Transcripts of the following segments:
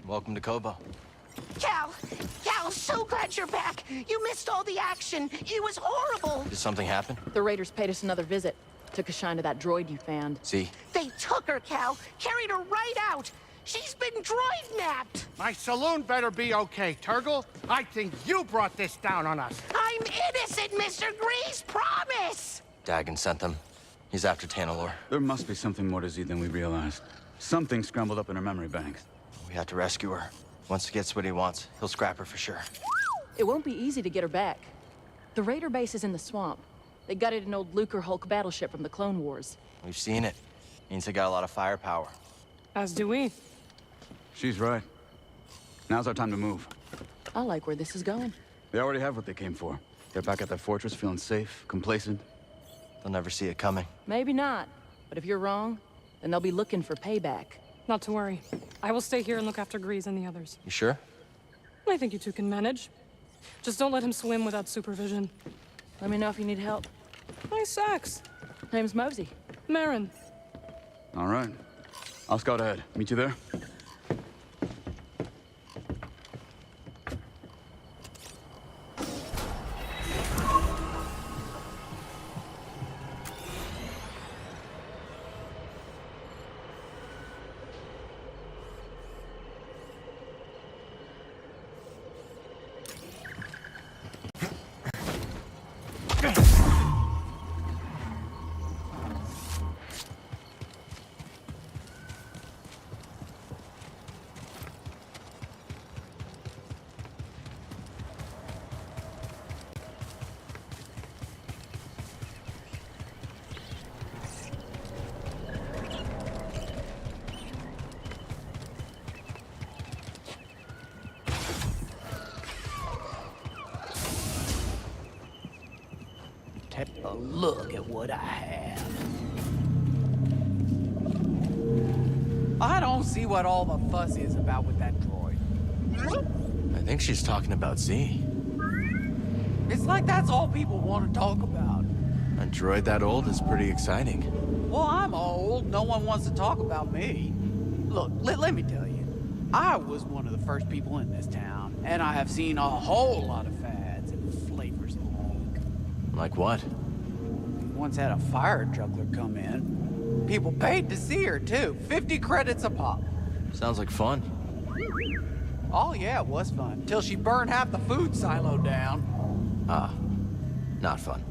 Welcome to Kobo. Cal, so glad you're back. You missed all the action. It was horrible. Did something happen? The Raiders paid us another visit. Took a shine to that droid you found. See? They took her, Cal. Carried her right out. She's been droid-napped. My saloon better be okay, Turgle. I think you brought this down on us. I'm innocent, Mr. Grease, promise! Dagon sent them. He's after Tanalor. There must be something more to Z than we realized. Something scrambled up in her memory banks. We have to rescue her. Once he gets what he wants, he'll scrap her for sure. It won't be easy to get her back. The Raider base is in the swamp. They gutted an old Lucre Hulk battleship from the Clone Wars. We've seen it. Means they got a lot of firepower. As do we. She's right. Now's our time to move. I like where this is going. They already have what they came for. They're back at their fortress feeling safe, complacent. They'll never see it coming. Maybe not. But if you're wrong, then they'll be looking for payback. Not to worry. I will stay here and look after Grease and the others. You sure? I think you two can manage. Just don't let him swim without supervision. Let me know if you need help. Nice sex. Name's Mosey. Marin. All right. I'll scout ahead. Meet you there? Take a look at what I have. I don't see what all the fuss is about with that droid. I think she's talking about Z. It's like that's all people want to talk about. A droid that old is pretty exciting. Well, I'm old. No one wants to talk about me. Look, let me tell you. I was one of the first people in this town, and I have seen a whole lot of fads and flavors of geek. Like what? We once had a fire juggler come in. People paid to see her, too. 50 credits a pop. Sounds like fun. Oh, yeah, it was fun. Till she burned half the food silo down. Ah, not fun.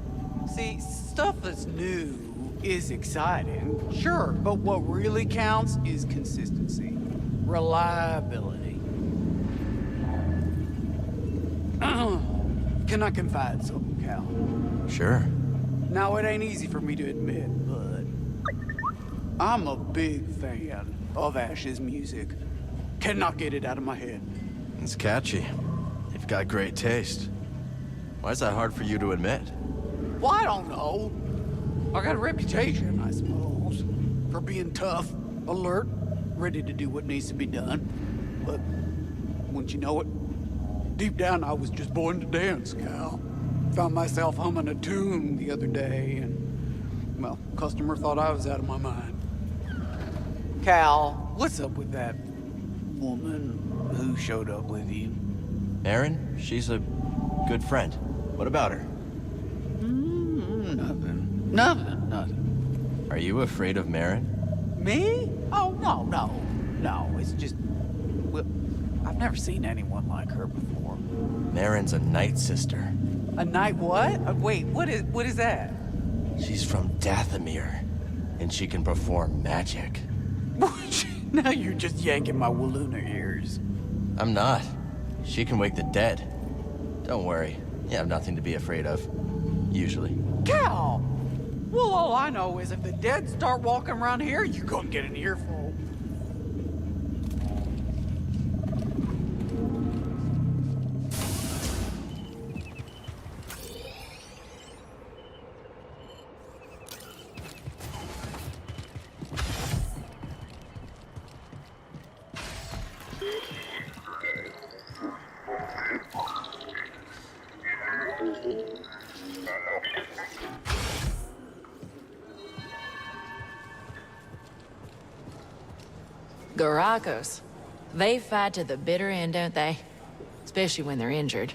See, stuff that's new is exciting, sure, but what really counts is consistency. Reliability. Can I confide something, Cal? Sure. Now, it ain't easy for me to admit, but I'm a big fan of Ash's music. Cannot get it out of my head. It's catchy. You've got great taste. Why is that hard for you to admit? Well, I don't know. I got a reputation, I suppose, for being tough, alert, ready to do what needs to be done. But wouldn't you know it, deep down I was just born to dance, Cal. Found myself humming a tune the other day, and, well, customer thought I was out of my mind. Cal, what's up with that woman who showed up with you? Erin, she's a good friend. What about her? Nothing. Are you afraid of Marin? Me? Oh, no, it's just, well, I've never seen anyone like her before. Marin's a night sister. A night what? Wait, what is that? She's from Dathomir, and she can perform magic. Now you're just yanking my Walloona ears. I'm not. She can wake the dead. Don't worry. You have nothing to be afraid of. Usually. Cal! Well, all I know is if the dead start walking around here, you're gonna get an earful. Garakos. They fight to the bitter end, don't they? Especially when they're injured.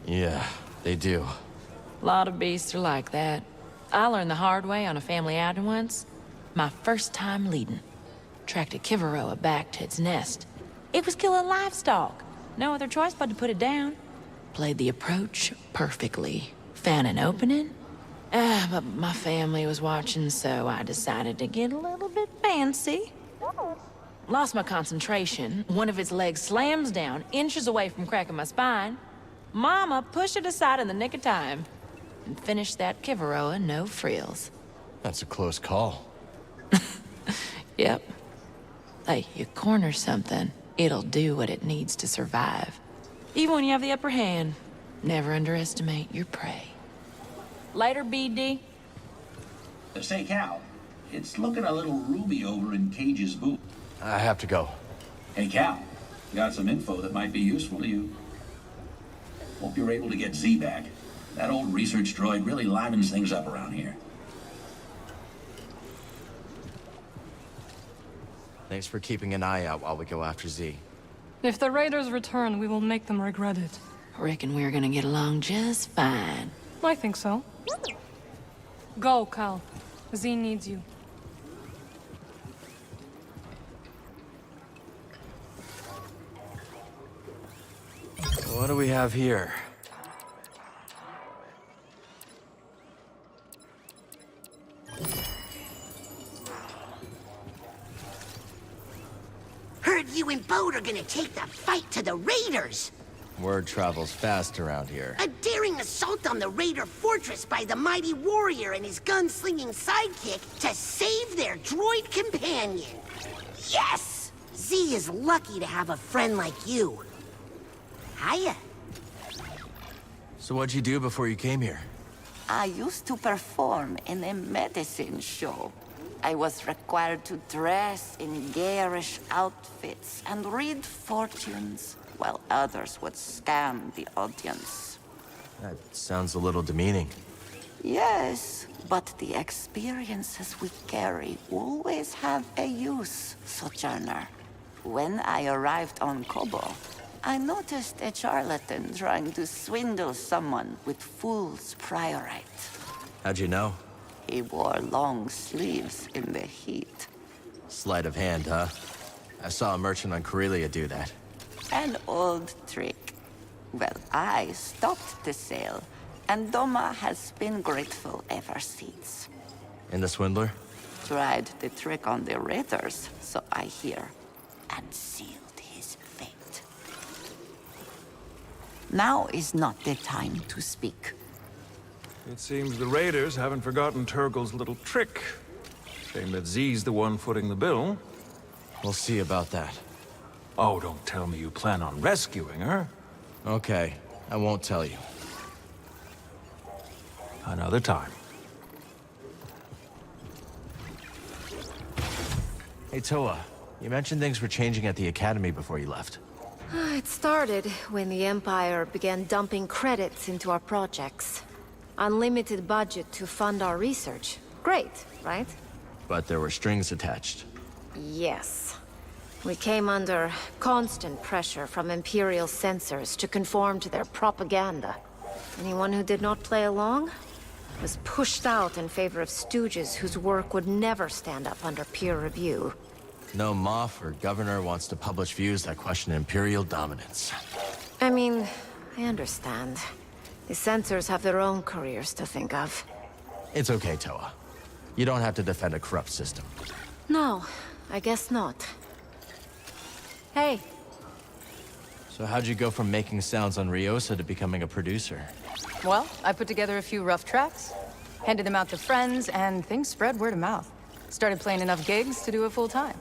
Yeah, they do. A lot of beasts are like that. I learned the hard way on a family outing once. My first time leading. Tracked a Kivaroa back to its nest. It was killing livestock. No other choice but to put it down. Played the approach perfectly. Found an opening. But my family was watching, so I decided to get a little bit fancy. Lost my concentration. One of its legs slams down, inches away from cracking my spine. Mama pushed it aside in the nick of time. And finished that Kivaroa no frills. That's a close call. Yep. Hey, you corner something, it'll do what it needs to survive. Even when you have the upper hand, never underestimate your prey. Later, BD. Say, Cal, it's looking a little roomy over in Cage's booth. I have to go. Hey, Cal, got some info that might be useful to you. Hope you're able to get Z back. That old research droid really livens things up around here. Thanks for keeping an eye out while we go after Z. If the raiders return, we will make them regret it. Reckon we're gonna get along just fine. I think so. Go, Cal. Z needs you. What do we have here? Heard you and Bode are gonna take the fight to the raiders. Word travels fast around here. A daring assault on the raider fortress by the mighty warrior and his gunslinging sidekick to save their droid companion. Yes! Z is lucky to have a friend like you. Hiya. So what'd you do before you came here? I used to perform in a medicine show. I was required to dress in garish outfits and read fortunes, while others would scam the audience. That sounds a little demeaning. Yes, but the experiences we carry always have a use, Sojourner. When I arrived on Kobo, I noticed a charlatan trying to swindle someone with fool's priorite. How'd you know? He wore long sleeves in the heat. Sleight of hand, huh? I saw a merchant on Corellia do that. An old trick. Well, I stopped the sale, and Doma has been grateful ever since. And the swindler? Tried the trick on the raiders, so I hear, and sealed his fate. Now is not the time to speak. It seems the raiders haven't forgotten Turgle's little trick. Shame that Z's the one footing the bill. We'll see about that. Oh, don't tell me you plan on rescuing her. Okay, I won't tell you. Another time. Hey, Toa, you mentioned things were changing at the Academy before you left. It started when the Empire began dumping credits into our projects. Unlimited budget to fund our research. Great, right? But there were strings attached. Yes. We came under constant pressure from Imperial censors to conform to their propaganda. Anyone who did not play along was pushed out in favor of stooges whose work would never stand up under peer review. No Moff or Governor wants to publish views that question Imperial dominance. I mean, I understand. The censors have their own careers to think of. It's okay, Toa. You don't have to defend a corrupt system. No, I guess not. Hey. So how'd you go from making sounds on Ryosa to becoming a producer? Well, I put together a few rough tracks, handed them out to friends, and things spread word of mouth. Started playing enough gigs to do it full time.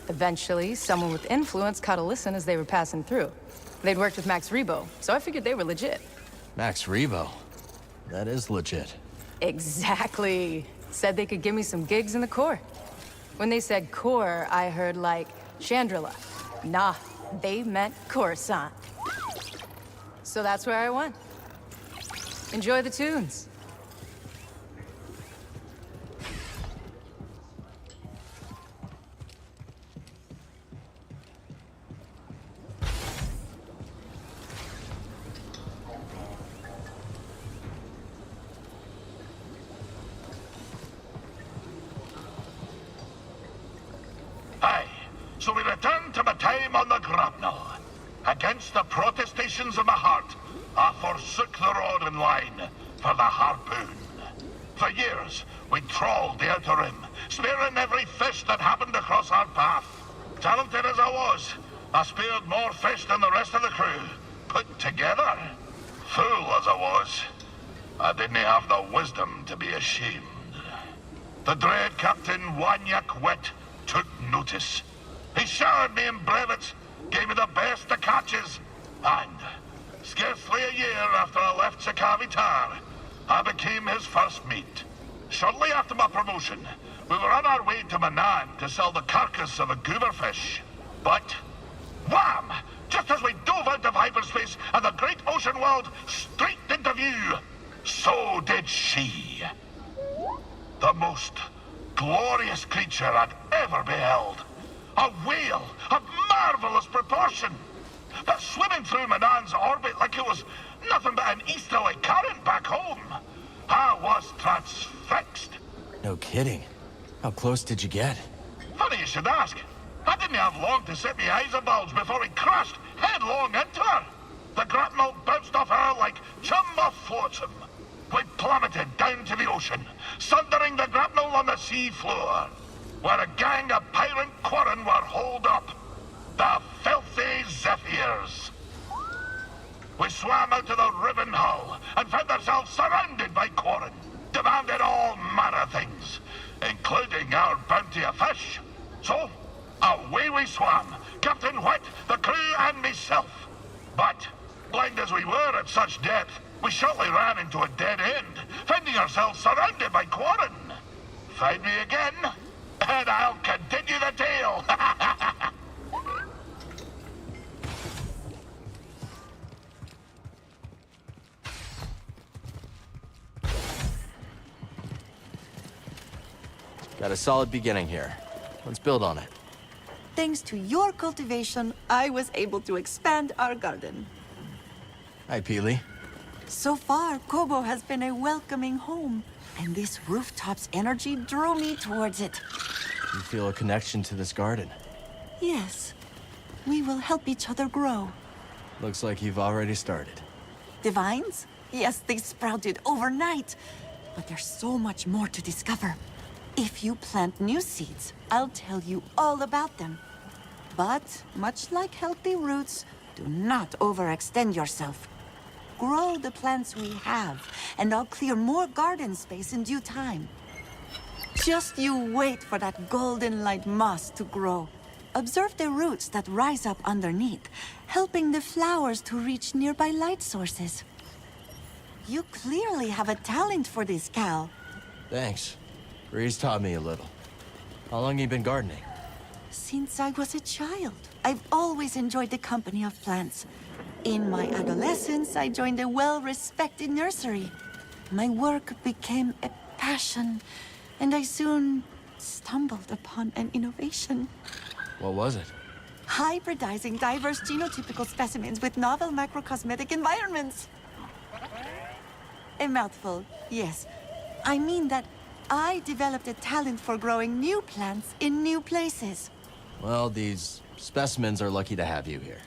Eventually, someone with influence caught a listen as they were passing through. They'd worked with Max Rebo, so I figured they were legit. Max Rebo? That is legit. Exactly. Said they could give me some gigs in the Corps. When they said Corps, I heard like Chandrila. Nah, they meant Coruscant. So that's where I went. Enjoy the tunes. time on the grapnel. Against the protestations of my heart, I forsook the rod and line for the harpoon. For years, we trawled the outer rim, spearing every fish that happened across our path. Talented as I was, I speared more fish than the rest of the crew, put together. Fool as I was, I didn't have the wisdom to be ashamed. The dread Captain Wanyak Wet took notice. He showered me in brevets, gave me the best of catches, and scarcely a year after I left Sakavitar, I became his first mate. Shortly after my promotion, we were on our way to Manan to sell the carcass of a gooberfish. But, wham! Just as we dove out of hyperspace and the great ocean world streaked into view, so did she. The most glorious creature I'd ever beheld. A whale of marvelous proportion. But swimming through Manan's orbit like it was nothing but an easterly current back home. I was transfixed. No kidding. How close did you get? Funny you should ask. I didn't have long to set me eyes abulge before he crashed headlong into her. The grapnel bounced off her like chum off flotsam. We plummeted down to the ocean, sundering the grapnel on the sea floor, where a gang of pirate quarren were holed up. The filthy Zephyrs. We swam out to the riven hull and found ourselves surrounded by quarren, demanded all manner of things, including our bounty of fish. So, away we swam, Captain Wet, the crew, and myself. But, blind as we were at such depth, we shortly ran into a dead end, finding ourselves surrounded by quarren. Find me again, and I'll continue the tale. Got a solid beginning here. Let's build on it. Thanks to your cultivation, I was able to expand our garden. Hi, Peely. So far, Kobo has been a welcoming home, and this rooftop's energy drew me towards it. You feel a connection to this garden? Yes. We will help each other grow. Looks like you've already started. The vines? Yes, they sprouted overnight. But there's so much more to discover. If you plant new seeds, I'll tell you all about them. But, much like healthy roots, do not overextend yourself. Grow the plants we have, and I'll clear more garden space in due time. Just you wait for that golden light moss to grow. Observe the roots that rise up underneath, helping the flowers to reach nearby light sources. You clearly have a talent for this, Cal. Thanks. Breeze taught me a little. How long you been gardening? Since I was a child, I've always enjoyed the company of plants. In my adolescence, I joined a well-respected nursery. My work became a passion, and I soon stumbled upon an innovation. What was it? Hybridizing diverse genotypical specimens with novel macrocosmetic environments. A mouthful, yes. I mean that I developed a talent for growing new plants in new places. Well, these specimens are lucky to have you here.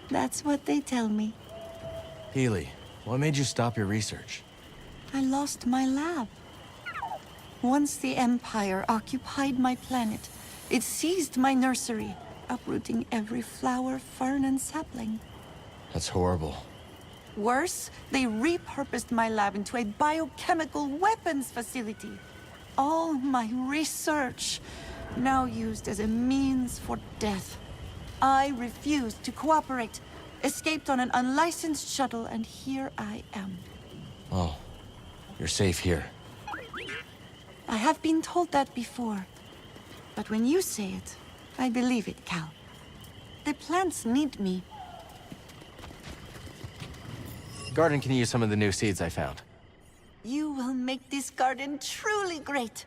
That's what they tell me. Peely, what made you stop your research? I lost my lab. Once the Empire occupied my planet, it seized my nursery, uprooting every flower, fern, and sapling. That's horrible. Worse, they repurposed my lab into a biochemical weapons facility. All my research, now used as a means for death. I refused to cooperate, escaped on an unlicensed shuttle, and here I am. Oh, you're safe here. I have been told that before. But when you say it, I believe it, Cal. The plants need me. Garden can use some of the new seeds I found. You will make this garden truly great.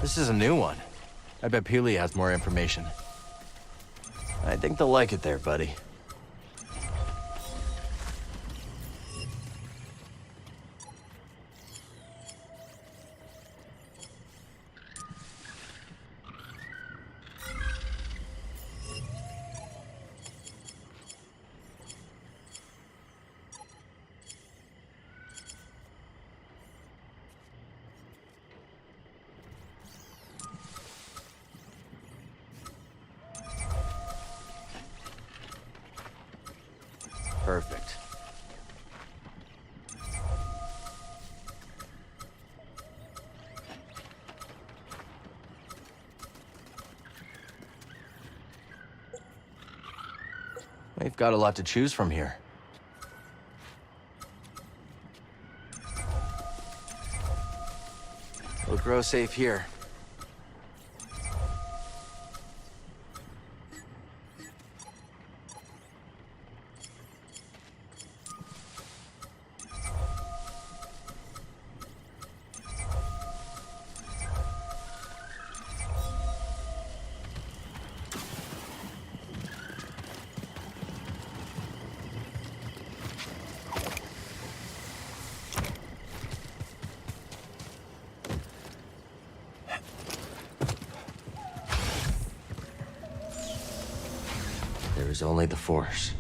This is a new one. I bet Peely has more information. I think they'll like it there, buddy. Perfect. We've got a lot to choose from here. We'll grow safe here. There is only the Force.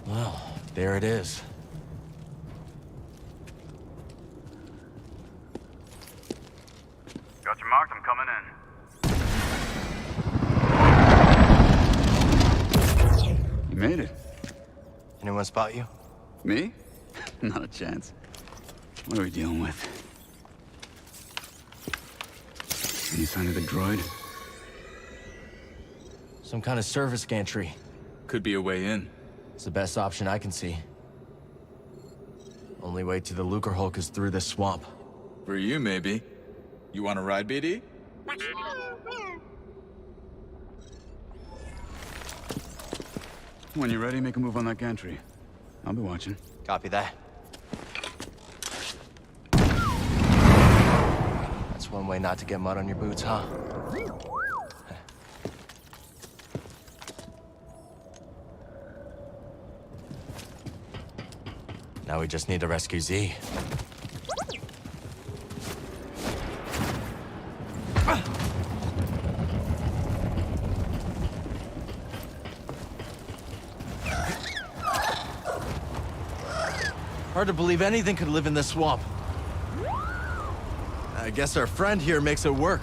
Well, there it is. Roger marked, I'm coming in. You made it. Anyone spot you? Me? Not a chance. What are we dealing with? Any sign of the droid? Some kind of service gantry. Could be a way in. It's the best option I can see. Only way to the Lucre Hulk is through this swamp. For you, maybe. You want to ride, BD? When you're ready, make a move on that gantry. I'll be watching. Copy that. That's one way not to get mud on your boots, huh? Now we just need to rescue Z. Hard to believe anything could live in this swamp. I guess our friend here makes it work.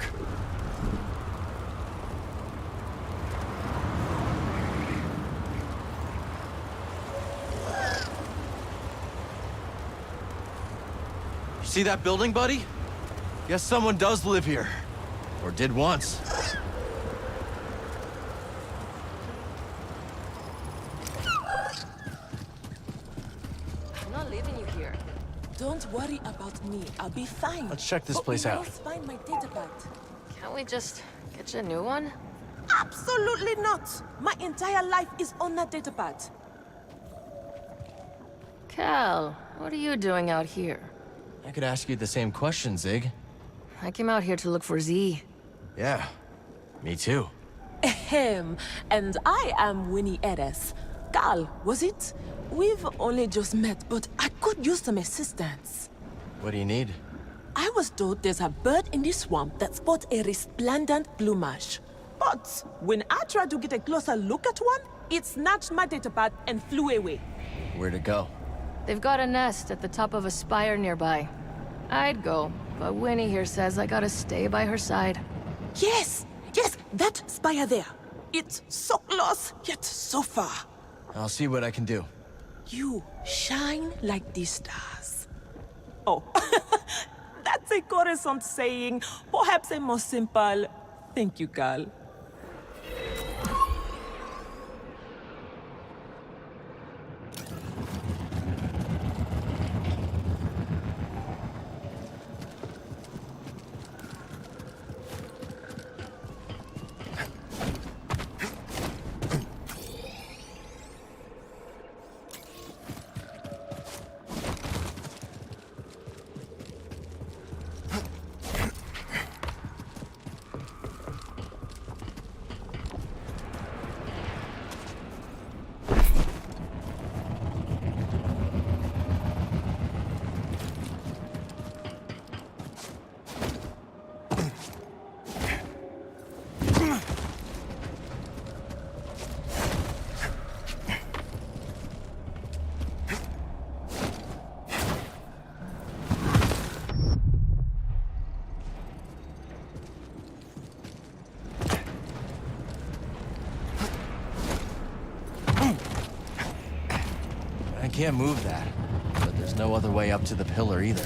See that building, buddy? Guess someone does live here. Or did once. I'm not leaving you here. Don't worry about me. I'll be fine. Let's check this But place we out. must find my datapad. Can't we just get you a new one? Absolutely not. My entire life is on that datapad. Cal, what are you doing out here? I could ask you the same question, Zig. I came out here to look for Z. Yeah, me too. Ahem. And I am Winnie Eres. Cal, was it? We've only just met, but I could use some assistance. What do you need? I was told there's a bird in the swamp that spots a resplendent plumage. But when I tried to get a closer look at one, it snatched my datapad and flew away. Where'd it go? They've got a nest at the top of a spire nearby. I'd go, but Winnie here says I gotta stay by her side. Yes, that spire there. It's so close, yet so far. I'll see what I can do. You shine like the stars. Oh, that's a Coruscant saying, perhaps a more simple, thank you, Cal. I can't move that, but there's no other way up to the pillar either.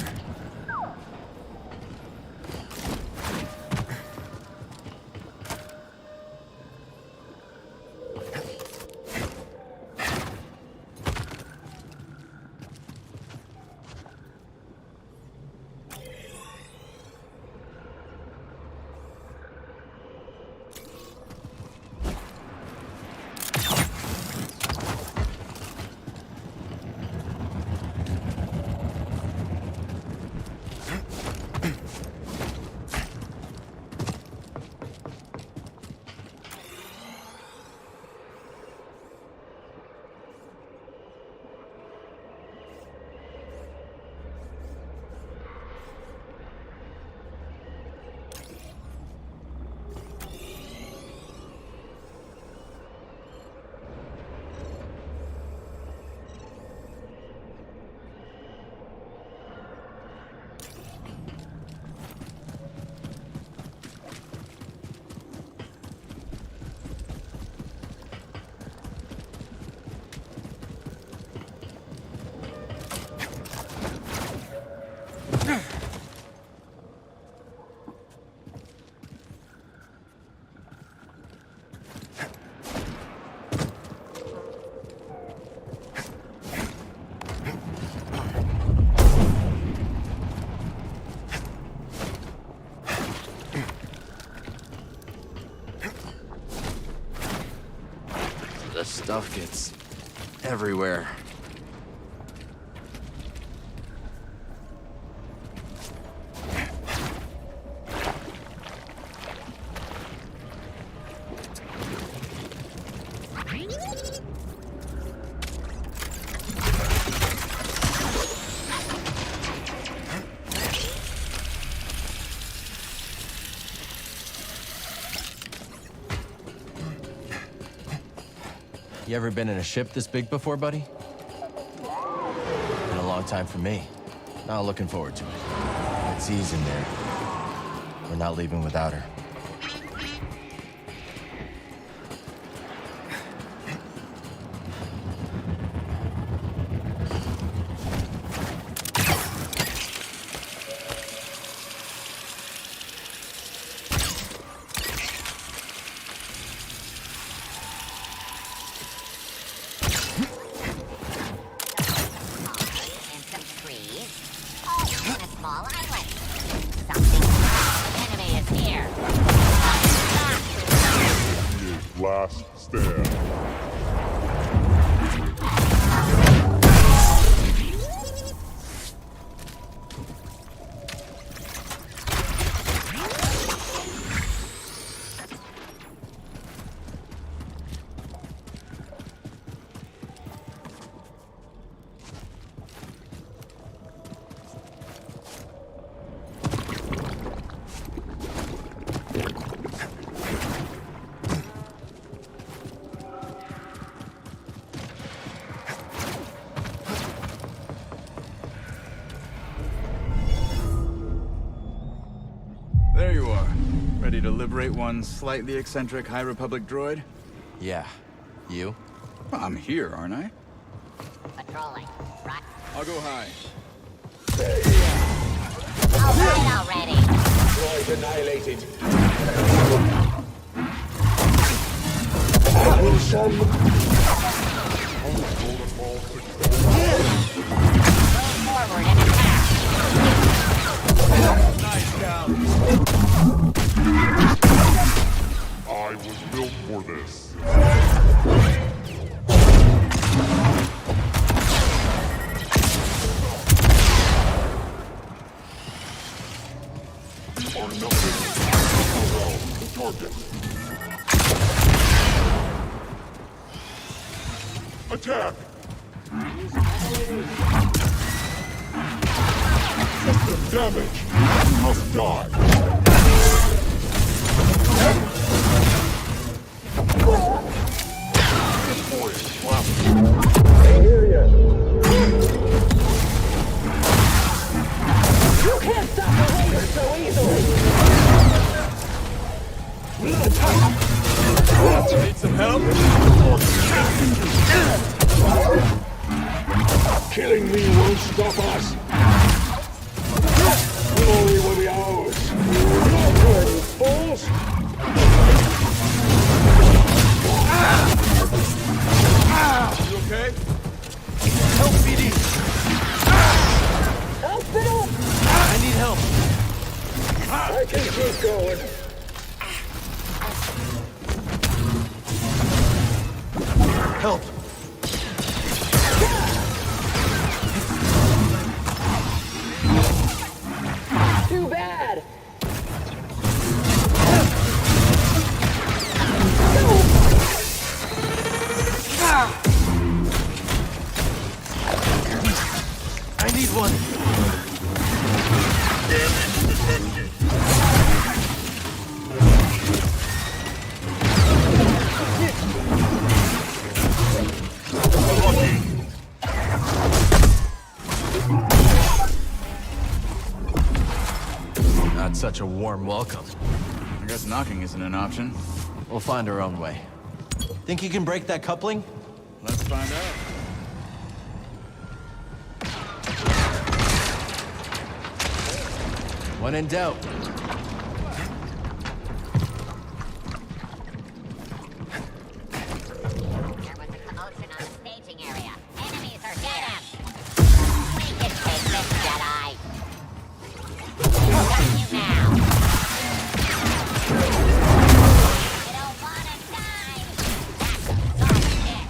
stuff gets everywhere. You ever been in a ship this big before, buddy? Been a long time for me. Not looking forward to it. But Z's in there. We're not leaving without her. Last stand. There you are. Ready to liberate one slightly eccentric High Republic droid? Yeah. You? I'm here, aren't I? Patrolling. Right. I'll go high. All right already. Droid annihilated. Forward and attack. Nice down. I was built for this. Our numbers are target. Attack! System damage! You must die! This boy is slapping. I hear ya! You can't stop the Raiders so easily! Need some help? Killing me won't stop us! Glory will be ours! Your turn, you fools! You okay? Help, BD! Hospital! I need help! I can keep going! Help! Too bad! I need one! Damage detected. Not such a warm welcome. I guess knocking isn't an option. We'll find our own way. Think you can break that coupling? Let's find out. When in doubt. There was a commotion on the staging area. Enemies are here. We can take this, Jedi. Got you now. You don't wanna die. That's a soft hit.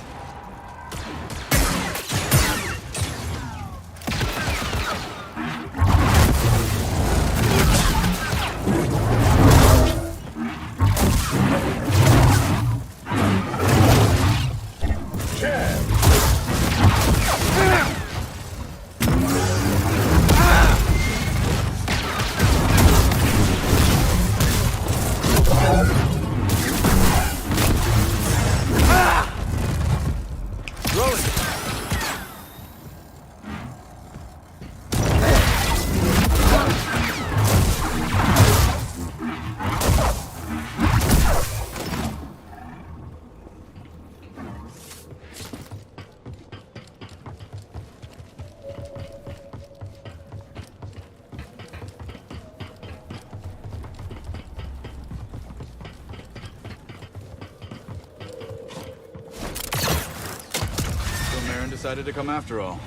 decided to come after all.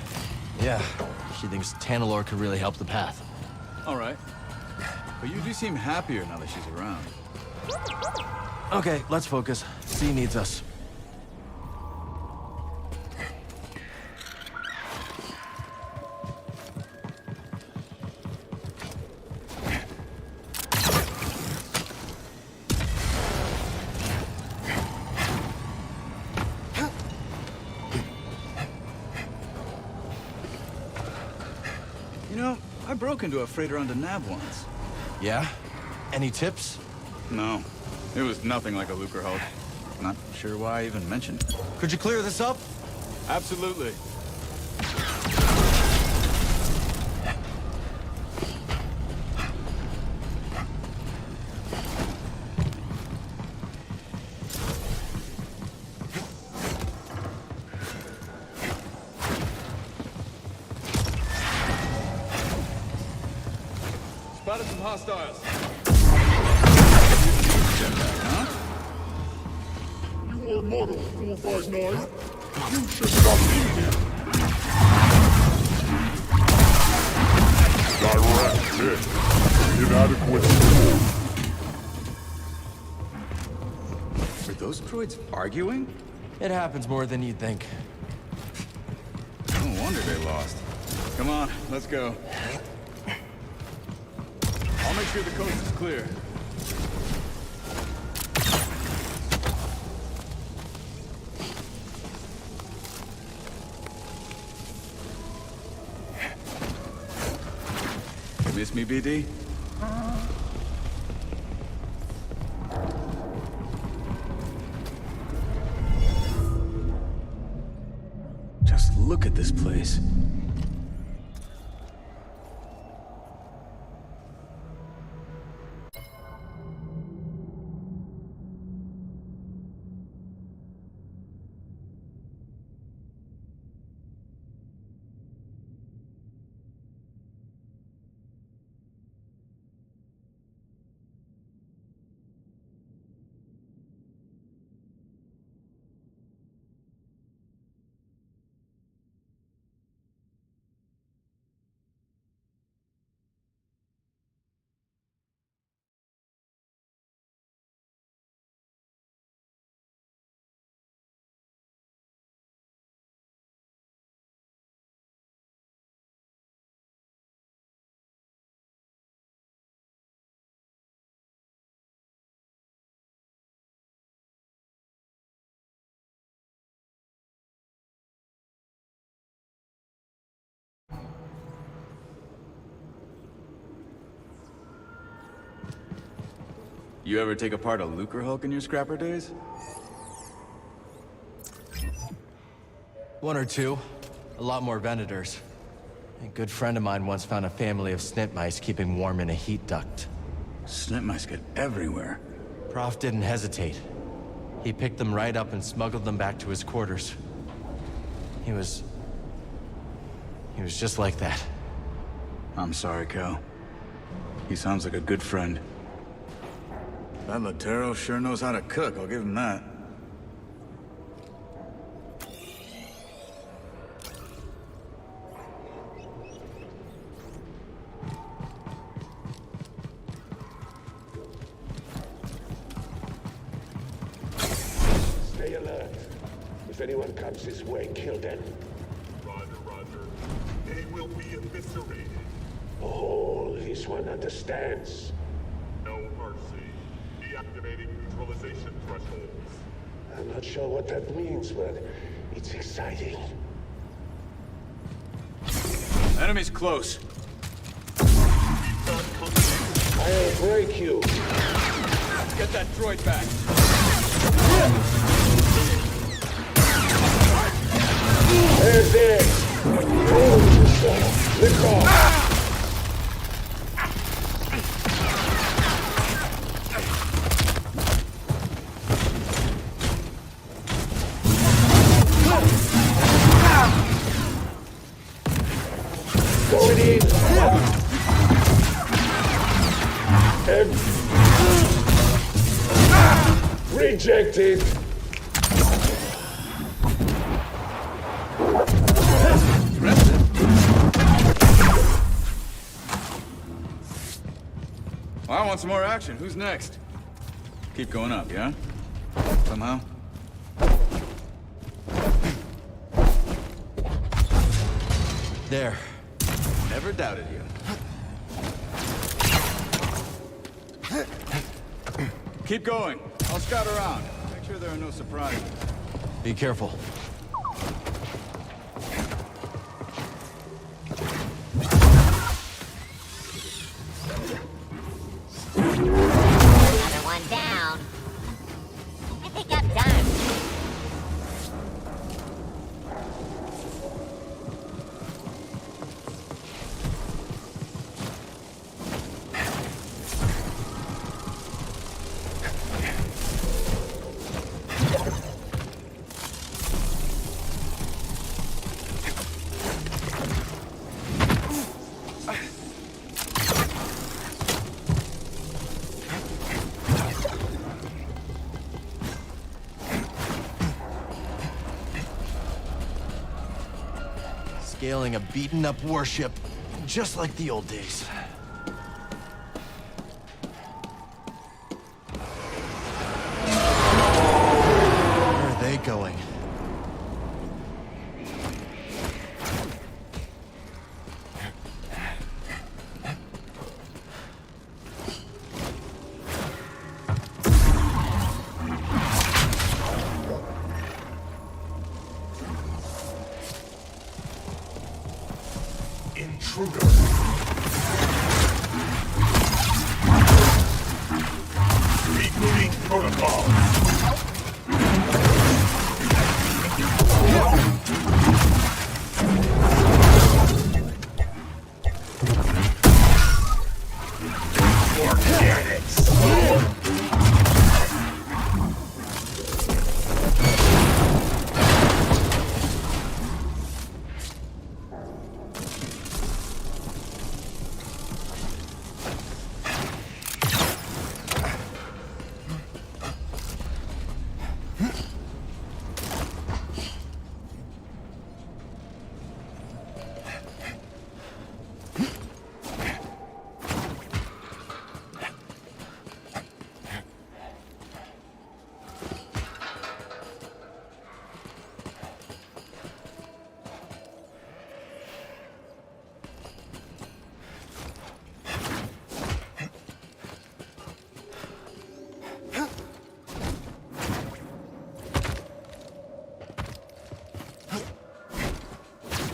Yeah, she thinks Tanalor could really help the path. All right. But you do seem happier now that she's around. Okay, let's focus. Z needs us. You know, I broke into a freighter on Nav once. Yeah? Any tips? No. It was nothing like a Lucre Hulk. Not sure why I even mentioned it. Could you clear this up? Absolutely. Spotted some hostiles. You are model 459. You should not be here. Direct hit. Inadequate support. Were those droids arguing? It happens more than you'd think. No wonder they lost. Come on, let's go. I'll make sure the coast is clear. You miss me, BD? Just look at this place. You ever take apart a Lucre Hulk in your scrapper days? One or two. A lot more Venators. A good friend of mine once found a family of snit mice keeping warm in a heat duct. Snit mice get everywhere. Prof didn't hesitate. He picked them right up and smuggled them back to his quarters. He was just like that. I'm sorry, Cal. He sounds like a good friend. That Latero sure knows how to cook, I'll give him that. Stay alert. If anyone comes this way, kill them. Roger, Roger. They will be eviscerated. Oh, this one understands. No mercy. Deactivating neutralization thresholds. I'm not sure what that means, but it's exciting. Enemy's close. I'll break you. Get that droid back. There's it. Hold yourself. Lift off. Going in. Rejected. Well, I want some more action. Who's next? Keep going up, yeah? Somehow? There. Never doubted you. Keep going. I'll scout around. Make sure there are no surprises. Be careful. Another one down. I think I'm done. Scaling a beaten-up warship, just like the old days. Where are they going? Intruder. Repeat protocol.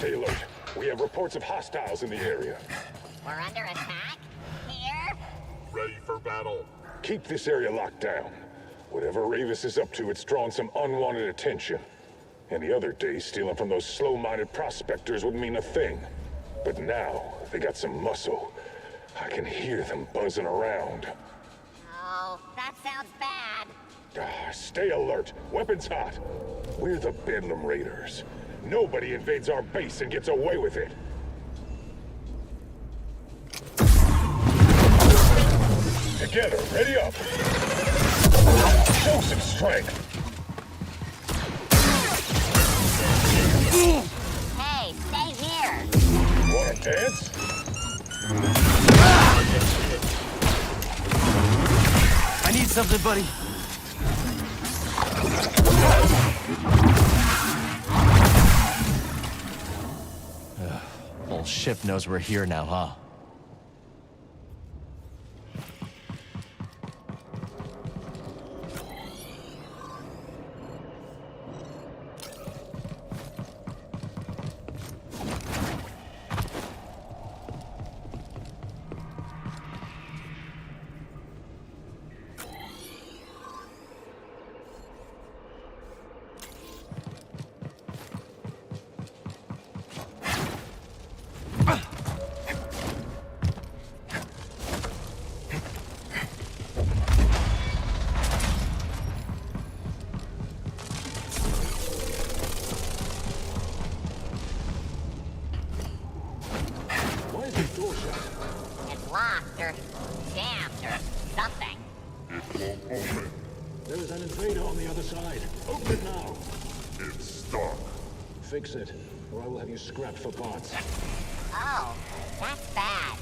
Stay alert. We have reports of hostiles in the area. We're under attack? Here? Ready for battle. Keep this area locked down. Whatever Ravis is up to, it's drawn some unwanted attention. Any other day, stealing from those slow-minded prospectors wouldn't mean a thing. But now, they got some muscle. I can hear them buzzing around. Oh, that sounds bad. Stay alert. Weapons hot. We're the Bedlam Raiders. Nobody invades our base and gets away with it. Together, ready up. Show some strength. Hey, stay here. Wanna dance? I need something, buddy. Whole ship knows we're here now, huh? It's locked or jammed or something. It won't open. There's an invader on the other side. Open it now. It's stuck. Fix it, or I will have you scrapped for parts. Oh, that's bad.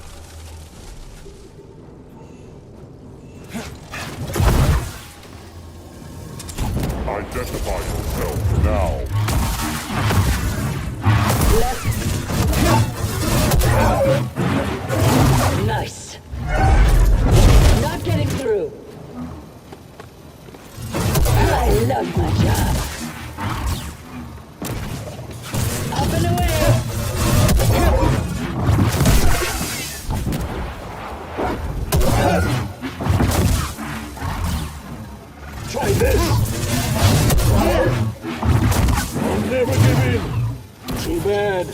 Identify yourself now. Nice. Not getting through. I love my job. Up and away. Try this! I'll never give in! Too bad.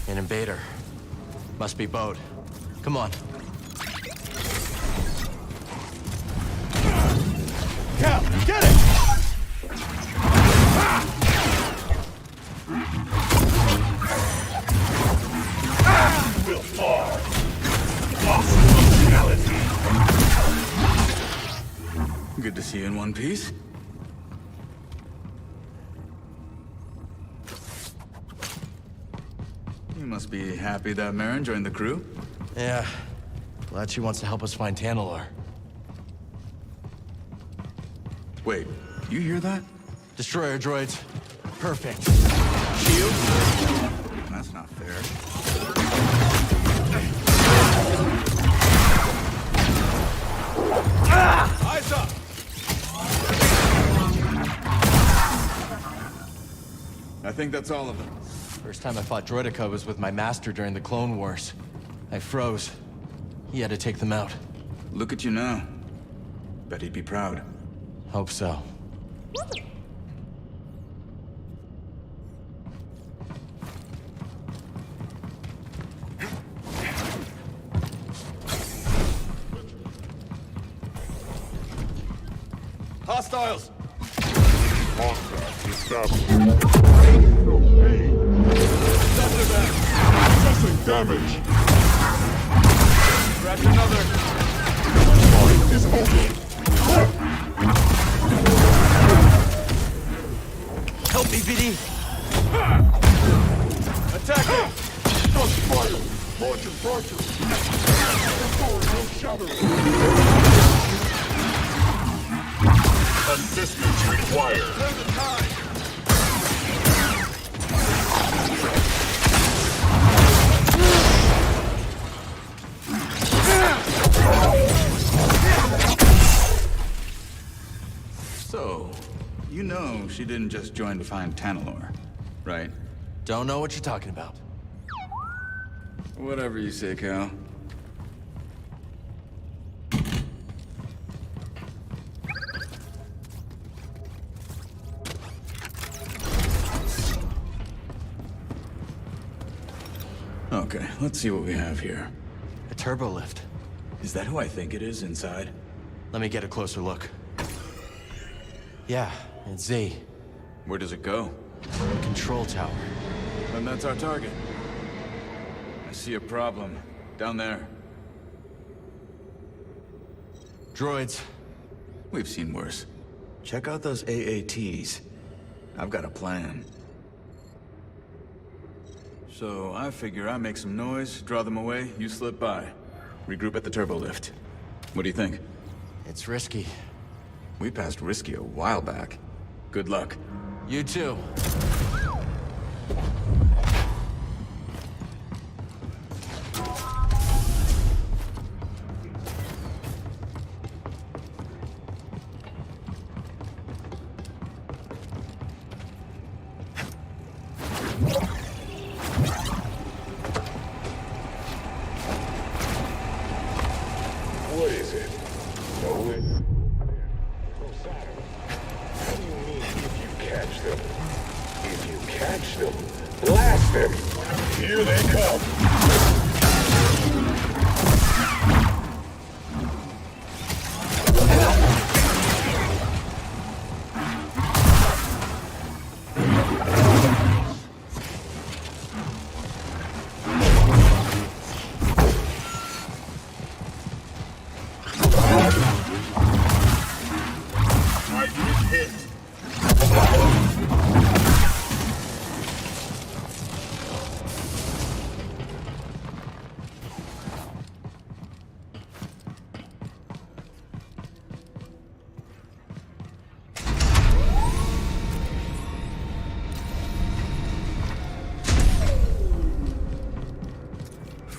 An invader. Must be Bode. Come on. Cal, get it! Will fall. Lost functionality. Good to see you in one piece. You must be happy that Marin joined the crew? Yeah. Glad she wants to help us find Tanalor. Wait, you hear that? Destroyer droids. Perfect. Shield? That's not fair. Eyes up! I think that's all of them. First time I fought Droideka was with my master during the Clone Wars. I froze. He had to take them out. Look at you now. Bet he'd be proud. Hope so. Hostiles! Contact established. Assessing damage. Crash another. Fight is open. Help me, BD! Attack him! Shots fired. Roger. No shattering. Assistance required. Clear the time! So, you know she didn't just join to find Tanalor, right? Don't know what you're talking about. Whatever you say, Cal. Okay, let's see what we have here. A turbo lift. Is that who I think it is inside? Let me get a closer look. Yeah, it's Z. Where does it go? Control tower. Then that's our target. I see a problem. Down there. Droids. We've seen worse. Check out those AATs. I've got a plan. So I figure I make some noise, draw them away, you slip by. Regroup at the turbo lift. What do you think? It's risky. We passed risky a while back. Good luck. You too. What is it? Know it? What do you mean if you catch them? If you catch them, blast them! Here they come!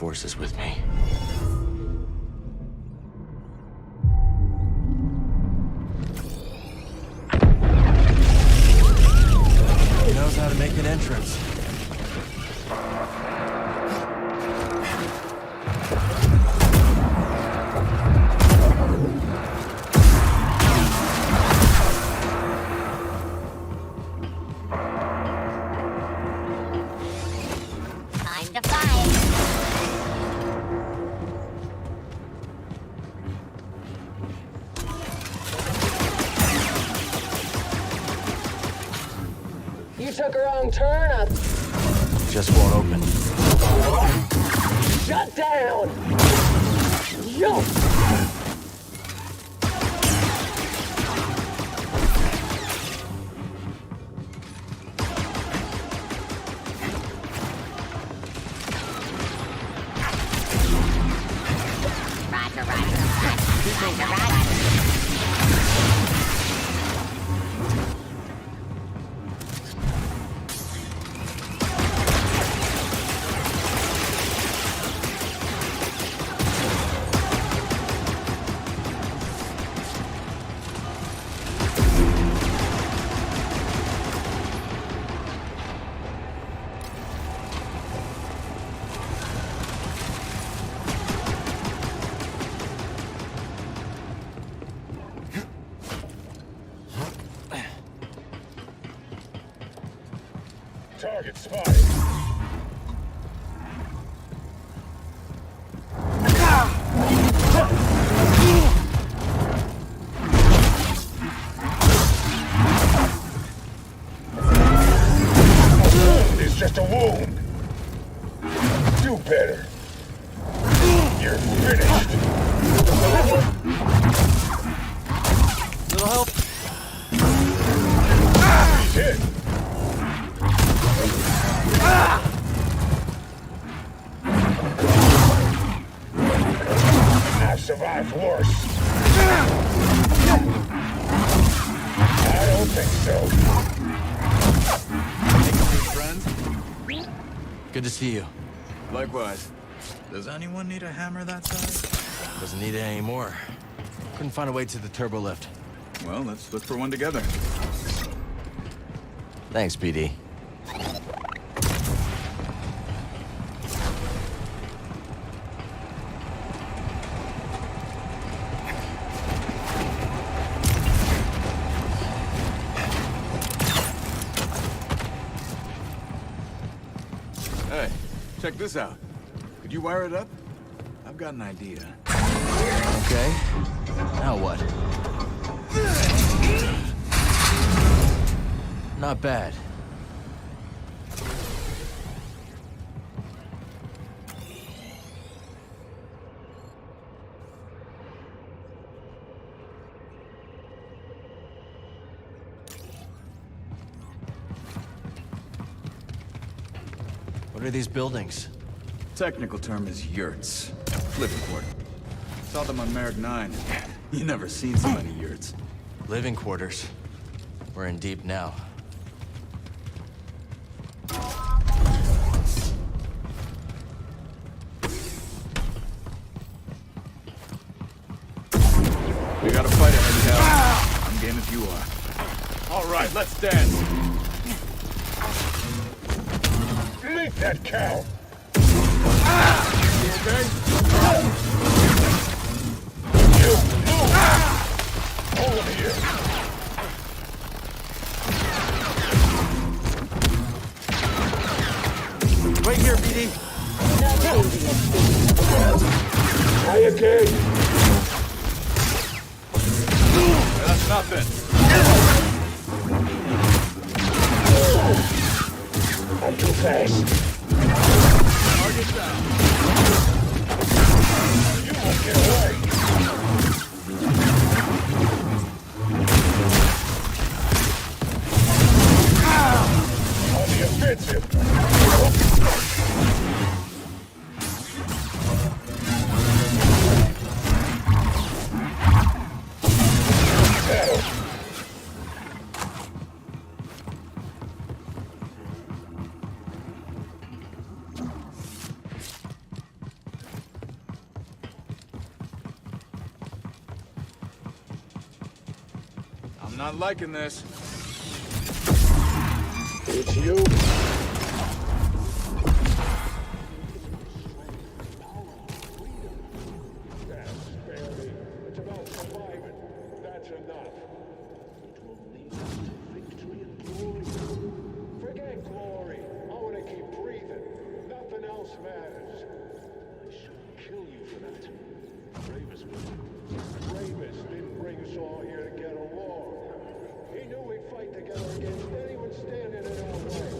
forces with me. He knows how to make an entrance. Time to fight. You took a wrong turn up. Just won't open. Shut down! Jump! Roger, Roger, Roger. Target spotted. It's just a wound. Do better. You're finished. Little help? He's hit. I've survived worse. I don't think so. Friend? Good to see you. Likewise. Does anyone need a hammer that size? Doesn't need it anymore. Couldn't find a way to the turbo lift. Well, let's look for one together. Thanks, PD. Hey, check this out. Could you wire it up? I've got an idea. Okay. Now what? Not bad. What are these buildings? Technical term is yurts. Living quarter. Saw them on Merrick 9. You never seen so many yurts. Living quarters. We're in deep now. We got a fight ahead, Cal. I'm game if you are. All right, let's dance. Meet that cow. You okay? You move. Over here. Right here, BD. Are you okay? That's nothing. I'm too fast. Target down. You won't get away. On the offensive. Not liking this. It's you. It's about surviving. That's enough. To lead us to victory and glory. Forget glory. I want to keep breathing. Nothing else matters. I shouldn't kill you for that. Ravis would. Ravis didn't bring us all here to get along. He knew we'd fight together against anyone standing in our way.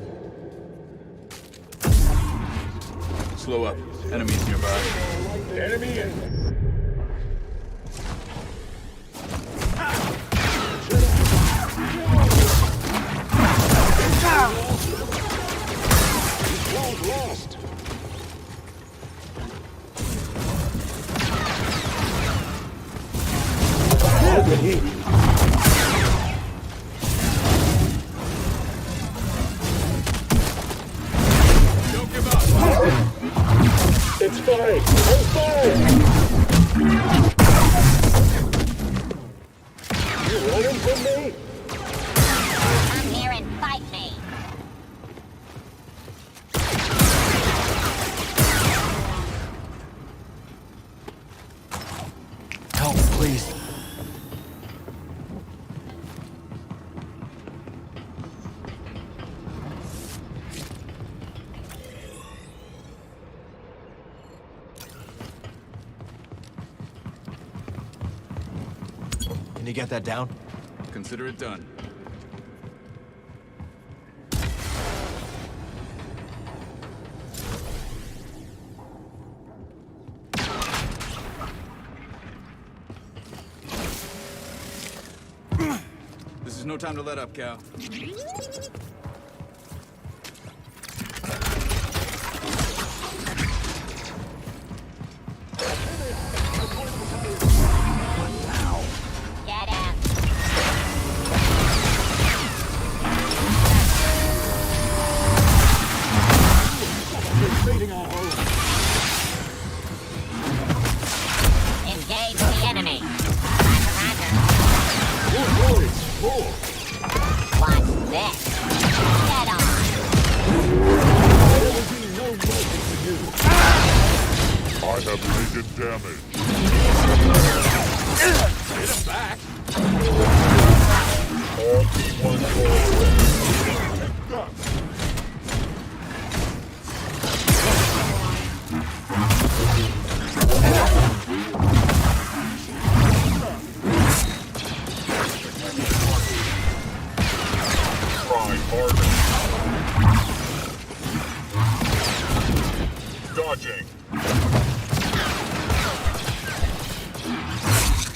Slow up. Enemies nearby. Enemy in. Lost. Open heat. Don't give up. It's fine. I'm fine. You running from me? Come here and fight me. Help, please. Can you get that down? Consider it done. This is no time to let up, Cal. Get him. Engage the enemy. Roger, roger. What's this? Get on. I have taken damage. Hit him back. Try harder. Dodging.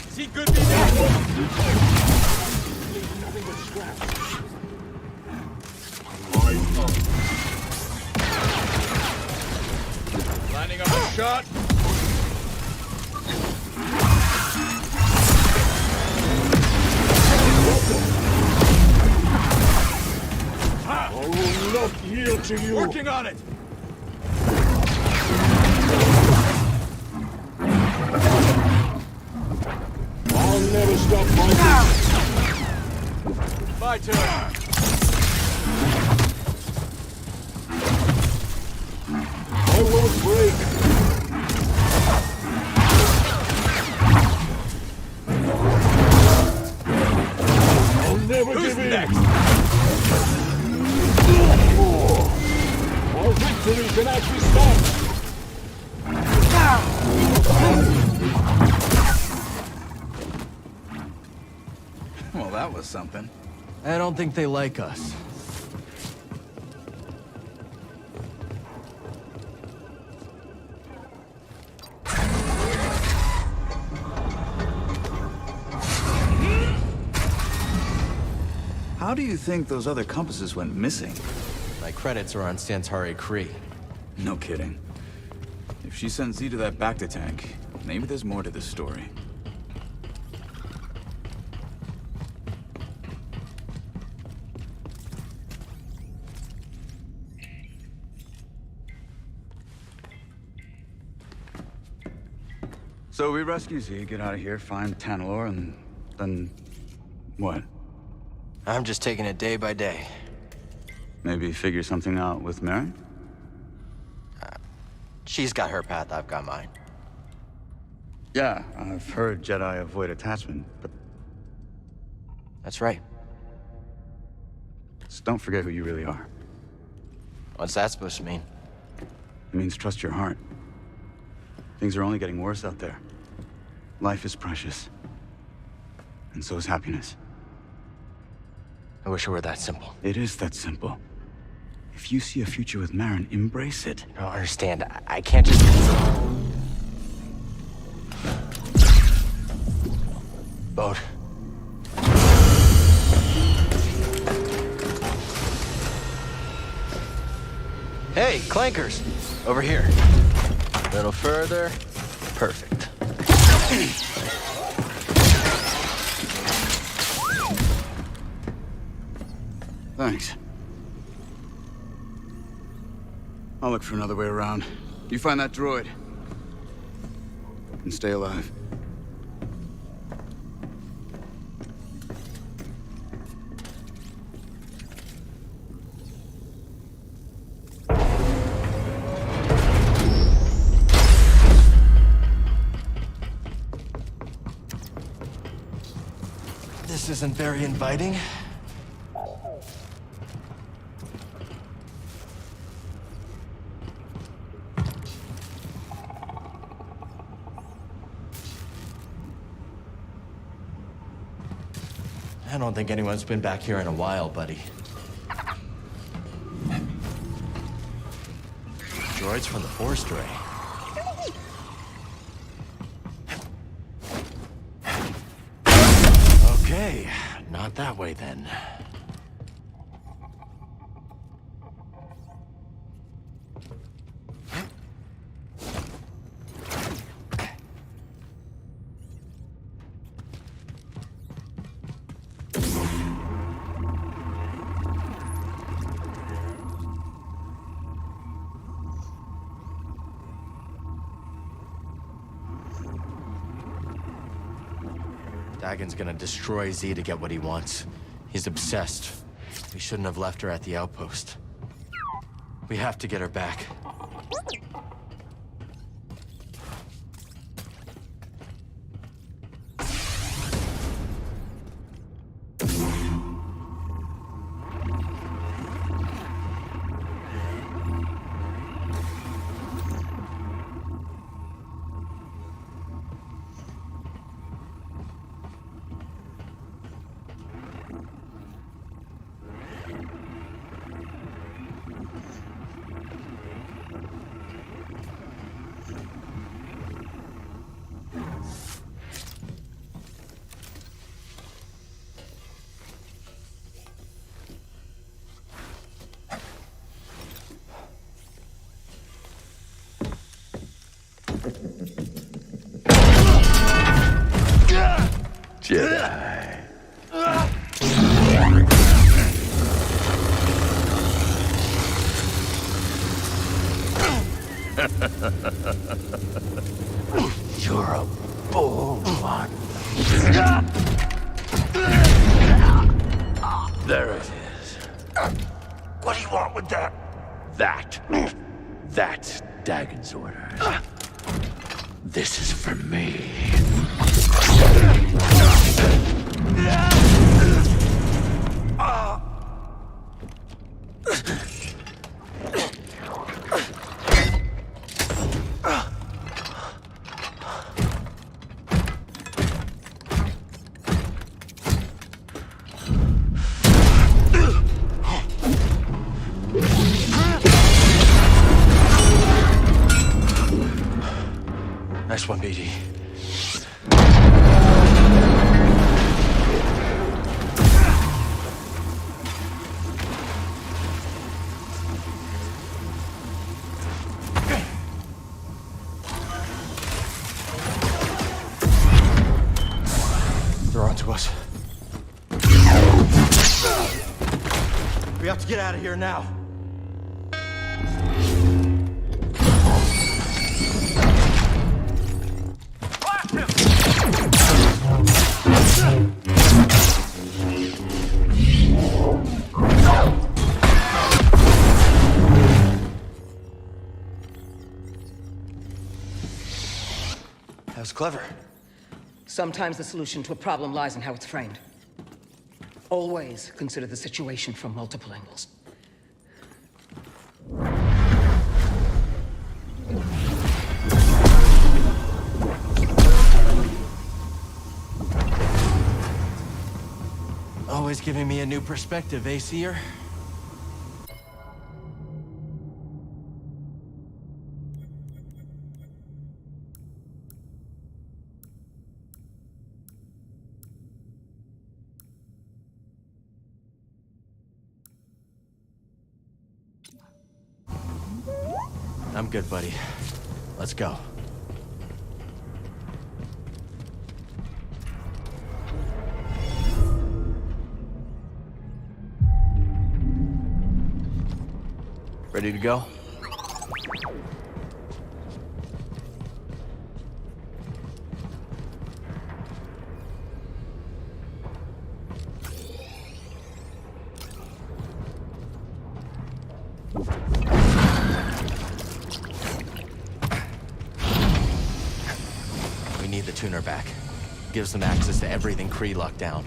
Is he good to be back? Nothing but scraps. Line up. Lining up a shot. I will not yield to you. Working on it. I'll never stop fighting. My turn. I won't break. I'll never Who's give in. next? Our victory cannot be stopped. Well, that was something. I don't think they like us. How do you think those other compasses went missing? My credits are on Santari Kree. No kidding. If she sent Z to that Bacta tank, maybe there's more to this story. So we rescue Z, get out of here, find Tanalor, and then... what? I'm just taking it day by day. Maybe figure something out with Mary? She's got her path, I've got mine. Yeah, I've heard Jedi avoid attachment, but... That's right. Just don't forget who you really are. What's that supposed to mean? It means trust your heart. Things are only getting worse out there. Life is precious. And so is happiness. I wish it were that simple. It is that simple. If you see a future with Marin, embrace it. I don't understand. I can't just... Boat. Hey, clankers! Over here. A little further. Perfect. Thanks. I'll look for another way around. You find that droid. And stay alive. This isn't very inviting. I don't think anyone's been back here in a while, buddy. Droids from the Force Ray. Okay, not that way then. Dagon's gonna destroy Z to get what he wants. He's obsessed. We shouldn't have left her at the outpost. We have to get her back. Jedi. You're a bold one. There it is. What do you want with that? That's Dagon's orders. This is for me. Nice one, BD. They're onto us. We have to get out of here now. That was clever. Sometimes the solution to a problem lies in how it's framed. Always consider the situation from multiple angles. Always giving me a new perspective, eh, Seer? I'm good, buddy. Let's go. Ready to go? We need the tuner back. Gives them access to everything Kree locked down.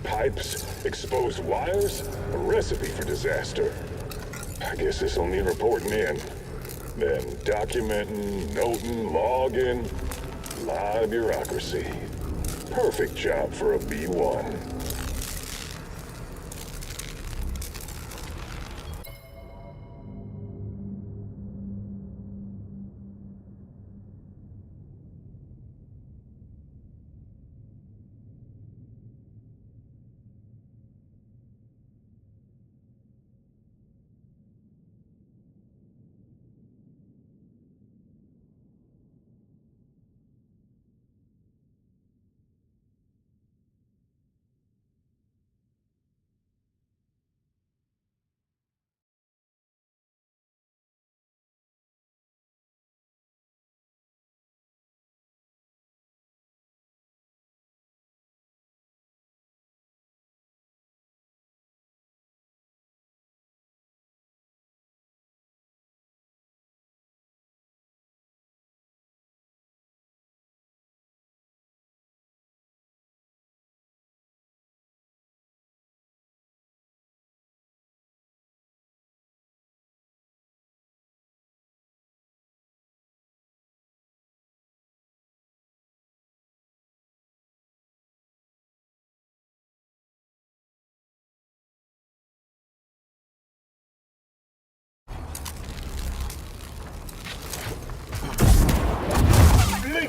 Pipes, exposed wires, a recipe for disaster. I guess this'll need reporting in. Then documenting, noting, logging. A lot of bureaucracy. Perfect job for a B1.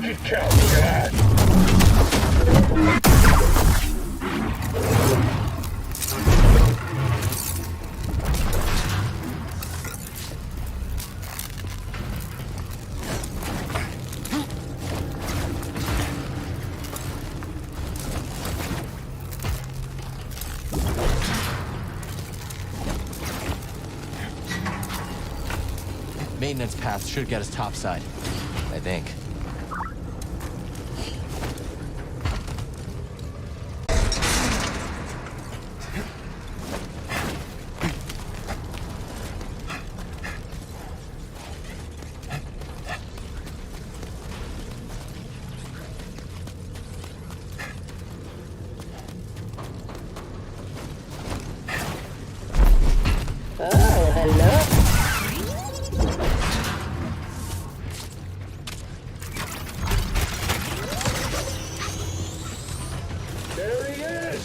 Make it count, Dad! Maintenance path should get us topside. I think. Oh, hello. There he is!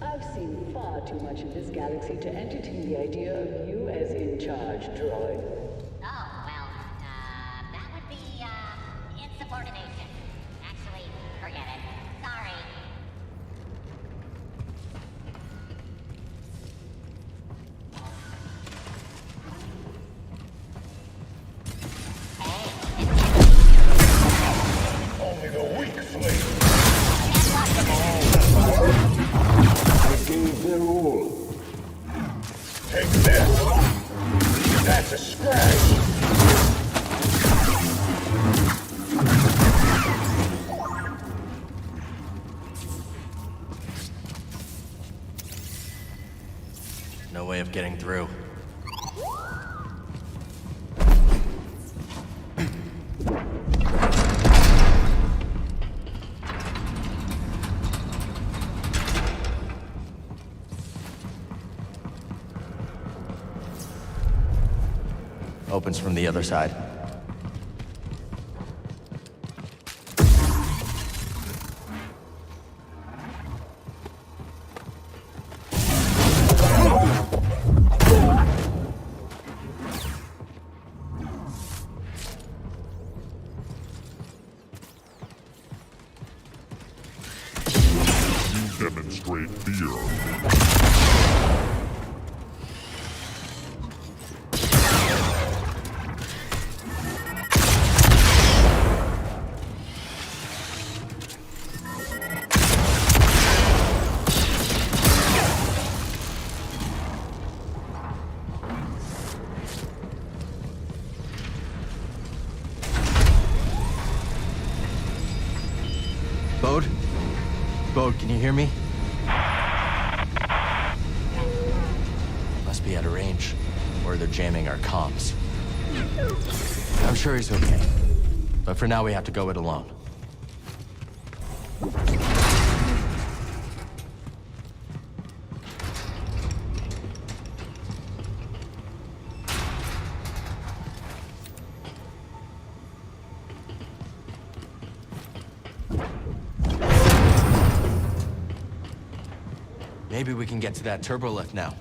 I've seen far too much of this galaxy to entertain the idea of you as in charge, droid. That would be, insubordination. Actually, forget it. Sorry. Only the weak flee. I gave their all. Take this. That's a scratch. No way of getting through. Opens from the other side. Demonstrate fear. Bode? Bode, can you hear me? Must be out of range. Or they're jamming our comms. I'm sure he's okay. But for now, we have to go it alone. Maybe we can get to that turbo lift now.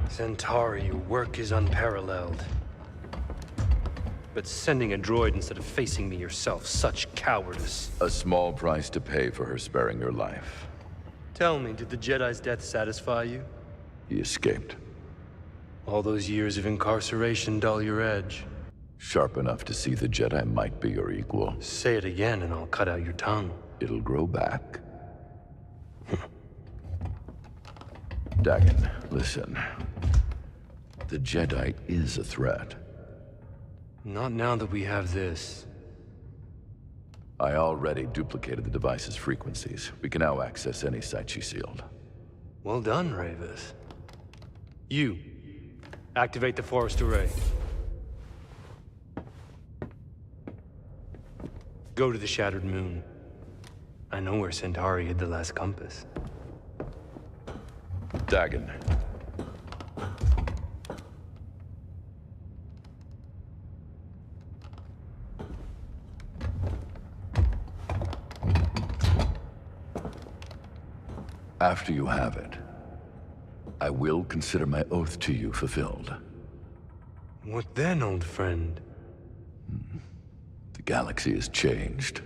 Centauri, your work is unparalleled. But sending a droid instead of facing me yourself, such cowardice. A small price to pay for her sparing your life. Tell me, did the Jedi's death satisfy you? He escaped. All those years of incarceration dull your edge. Sharp enough to see the Jedi might be your equal. Say it again and I'll cut out your tongue. It'll grow back. Dagan, listen. The Jedi is a threat. Not now that we have this. I already duplicated the device's frequencies. We can now access any site she sealed. Well done, Ravis. You, activate the forest array. Go to the Shattered Moon. I know where Centauri hid the last compass. Dagan. After you have it, I will consider my oath to you fulfilled. What then, old friend? The galaxy has changed.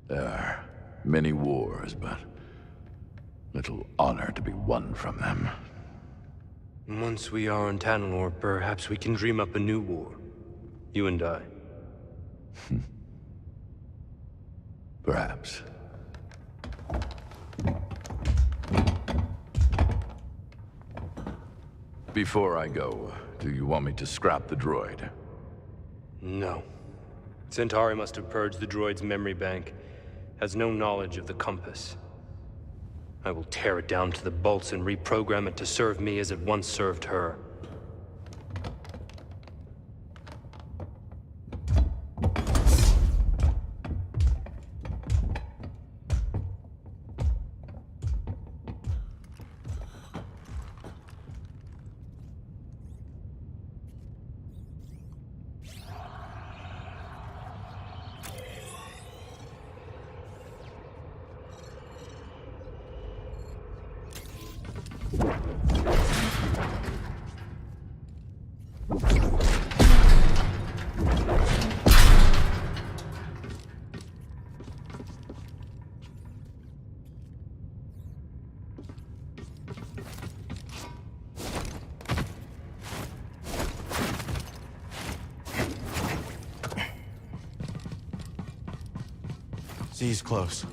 There are many wars, but little honor to be won from them. Once we are on Tanalorr, perhaps we can dream up a new war. You and I. Perhaps. Before I go, do you want me to scrap the droid? No. Centauri must have purged the droid's memory bank. Has no knowledge of the compass. I will tear it down to the bolts and reprogram it to serve me as it once served her. Z's close.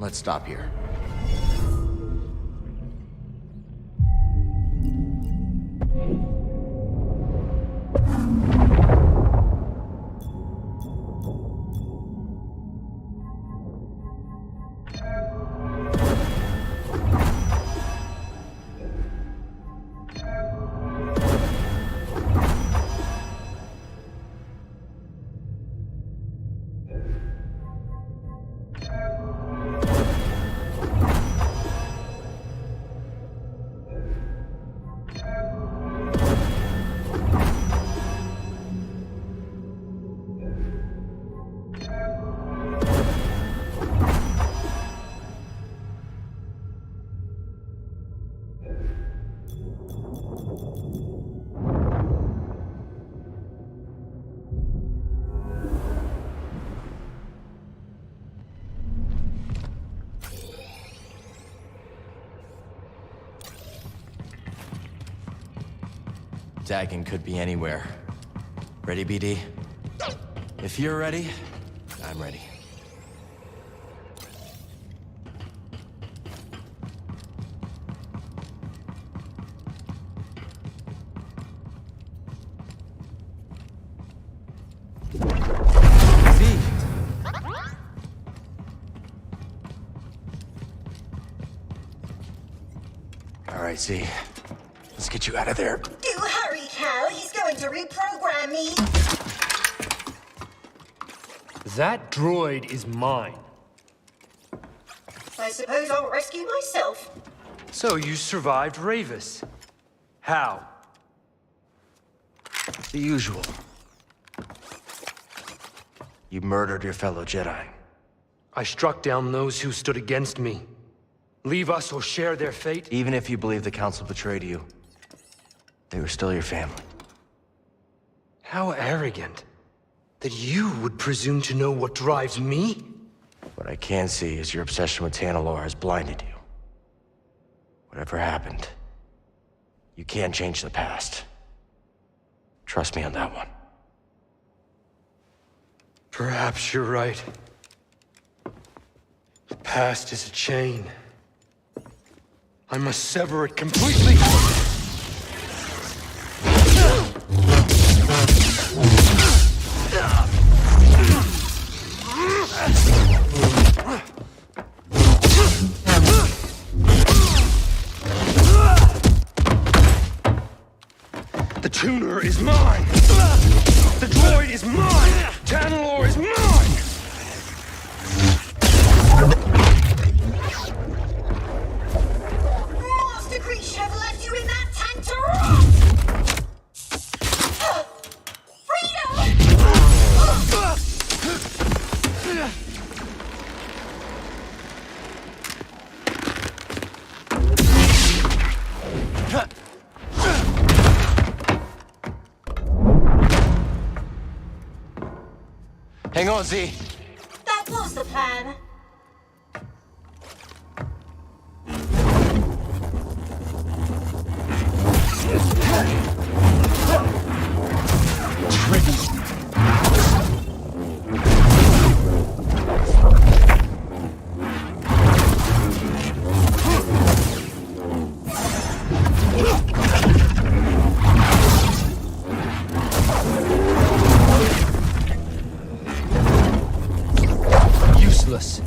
Let's stop here. Dagan could be anywhere. Ready, BD? If you're ready, I'm ready. All right, Z. Let's get you out of there. Do hurry, Cal. He's going to reprogram me. That droid is mine. I suppose I'll rescue myself. So you survived Ravis. How? The usual. You murdered your fellow Jedi. I struck down those who stood against me. Leave us or share their fate? Even if you believe the Council betrayed you, they were still your family. How arrogant. That you would presume to know what drives me? What I can see is your obsession with Tanalorr has blinded you. Whatever happened, you can't change the past. Trust me on that one. Perhaps you're right. The past is a chain. I must sever it completely. The tuner is mine! The droid is mine! Tanalorr is mine! Master Creature have left you in that tank to rot! Hang on, Z. That was the plan. Useless.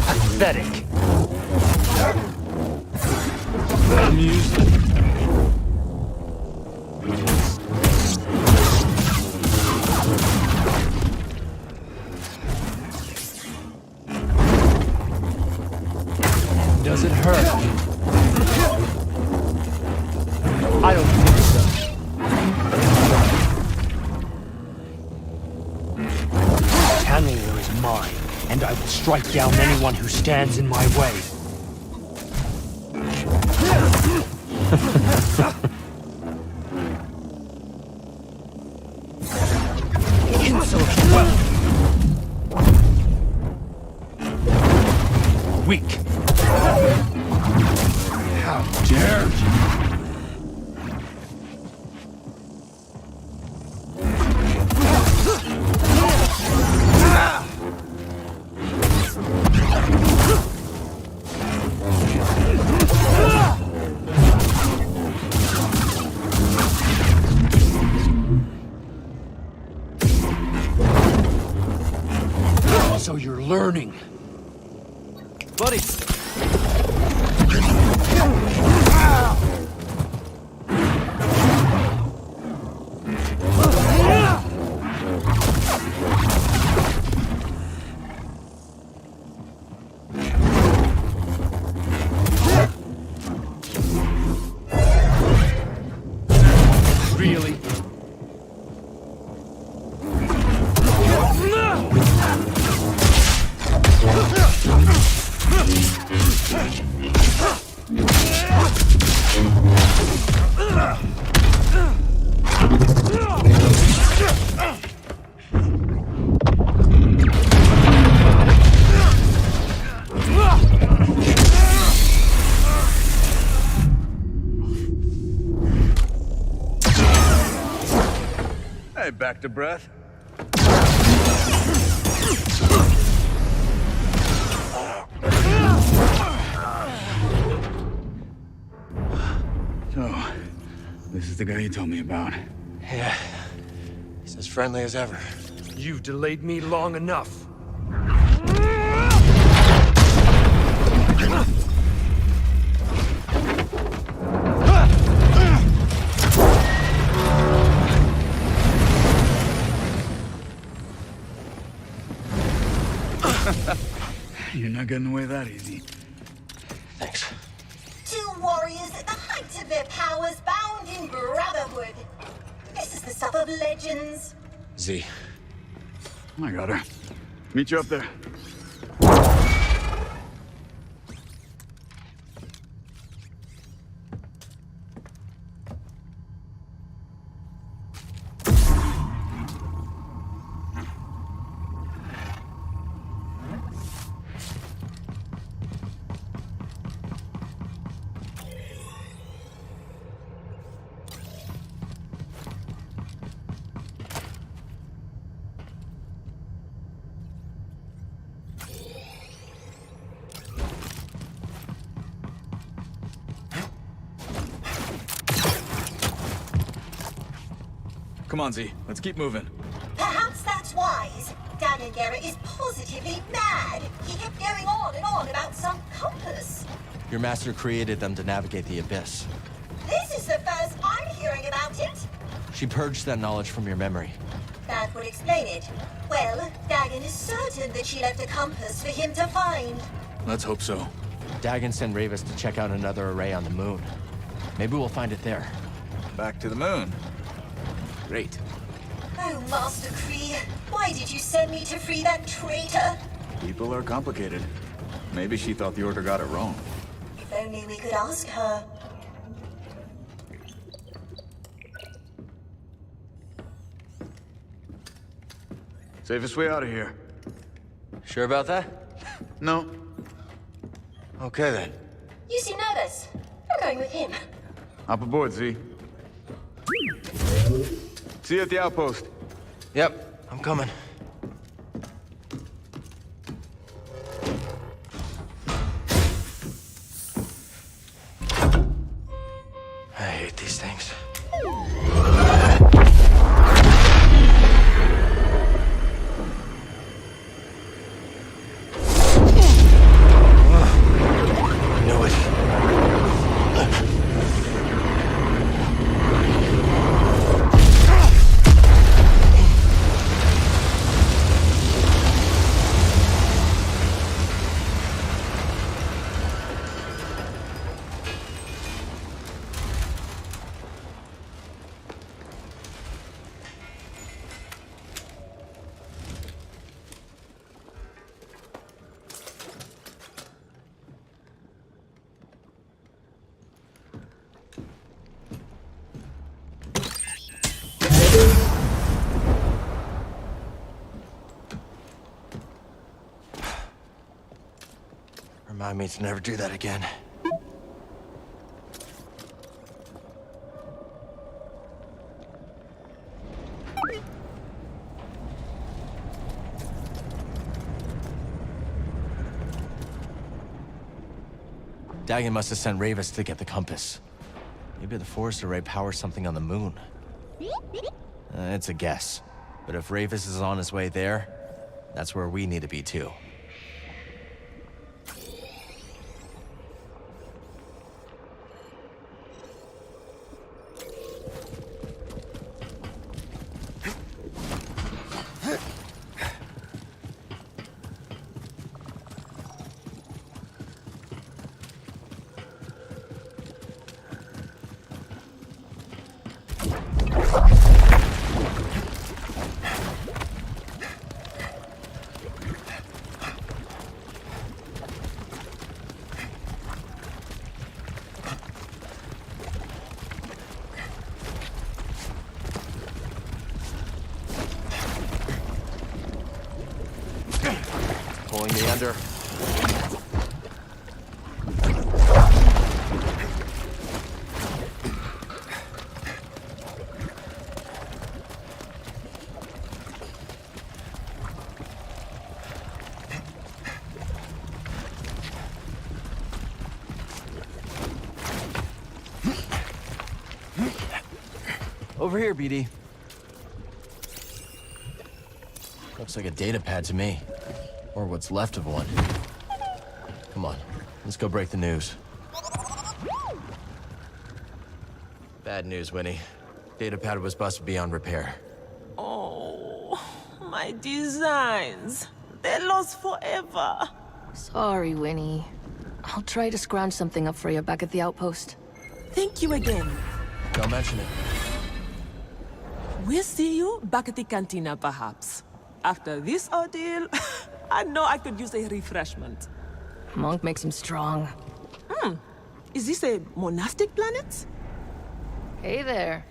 Pathetic. Amusing. Does it hurt? I don't think so. Tanalorr is mine, and I will strike down anyone who stands in my way. Insolent weapon! Weak! How dare you! So you're learning. Buddy! Really? Hey, back to breath. So, this is the guy you told me about. Yeah. He's as friendly as ever. You've delayed me long enough. You're not getting away that easy. Thanks. Two warriors at the height of their powers, bound in brotherhood. This is the stuff of legends. Z. I got her. Meet you up there. Come on, Z. Let's keep moving. Perhaps that's wise. Dagon Garrett is positively mad. He kept going on and on about some compass. Your master created them to navigate the Abyss. This is the first I'm hearing about it. She purged that knowledge from your memory. That would explain it. Well, Dagon is certain that she left a compass for him to find. Let's hope so. Dagon sent Ravis to check out another array on the moon. Maybe we'll find it there. Back to the moon. Great. Oh, Master Kree, why did you send me to free that traitor? People are complicated. Maybe she thought the Order got it wrong. If only we could ask her. Safest way out of here. Sure about that? No. Okay then. You seem nervous. I'm going with him. Hop aboard, Z. See you at the outpost. Yep, I'm coming. I hate these things. Remind me to never do that again. Dagon must have sent Ravis to get the compass. Maybe the forest array powers something on the moon. It's a guess. But if Ravis is on his way there, that's where we need to be too. Pulling me under. Over here, BD. Looks like a data pad to me. Or what's left of one. Come on, let's go break the news. Bad news, Winnie. Data pad was busted beyond repair. Oh, my designs. They're lost forever. Sorry, Winnie. I'll try to scrounge something up for you back at the outpost. Thank you again. Don't mention it. We'll see you back at the cantina, perhaps. After this ordeal, I know I could use a refreshment. Monk makes him strong. Is this a monastic planet? Hey there.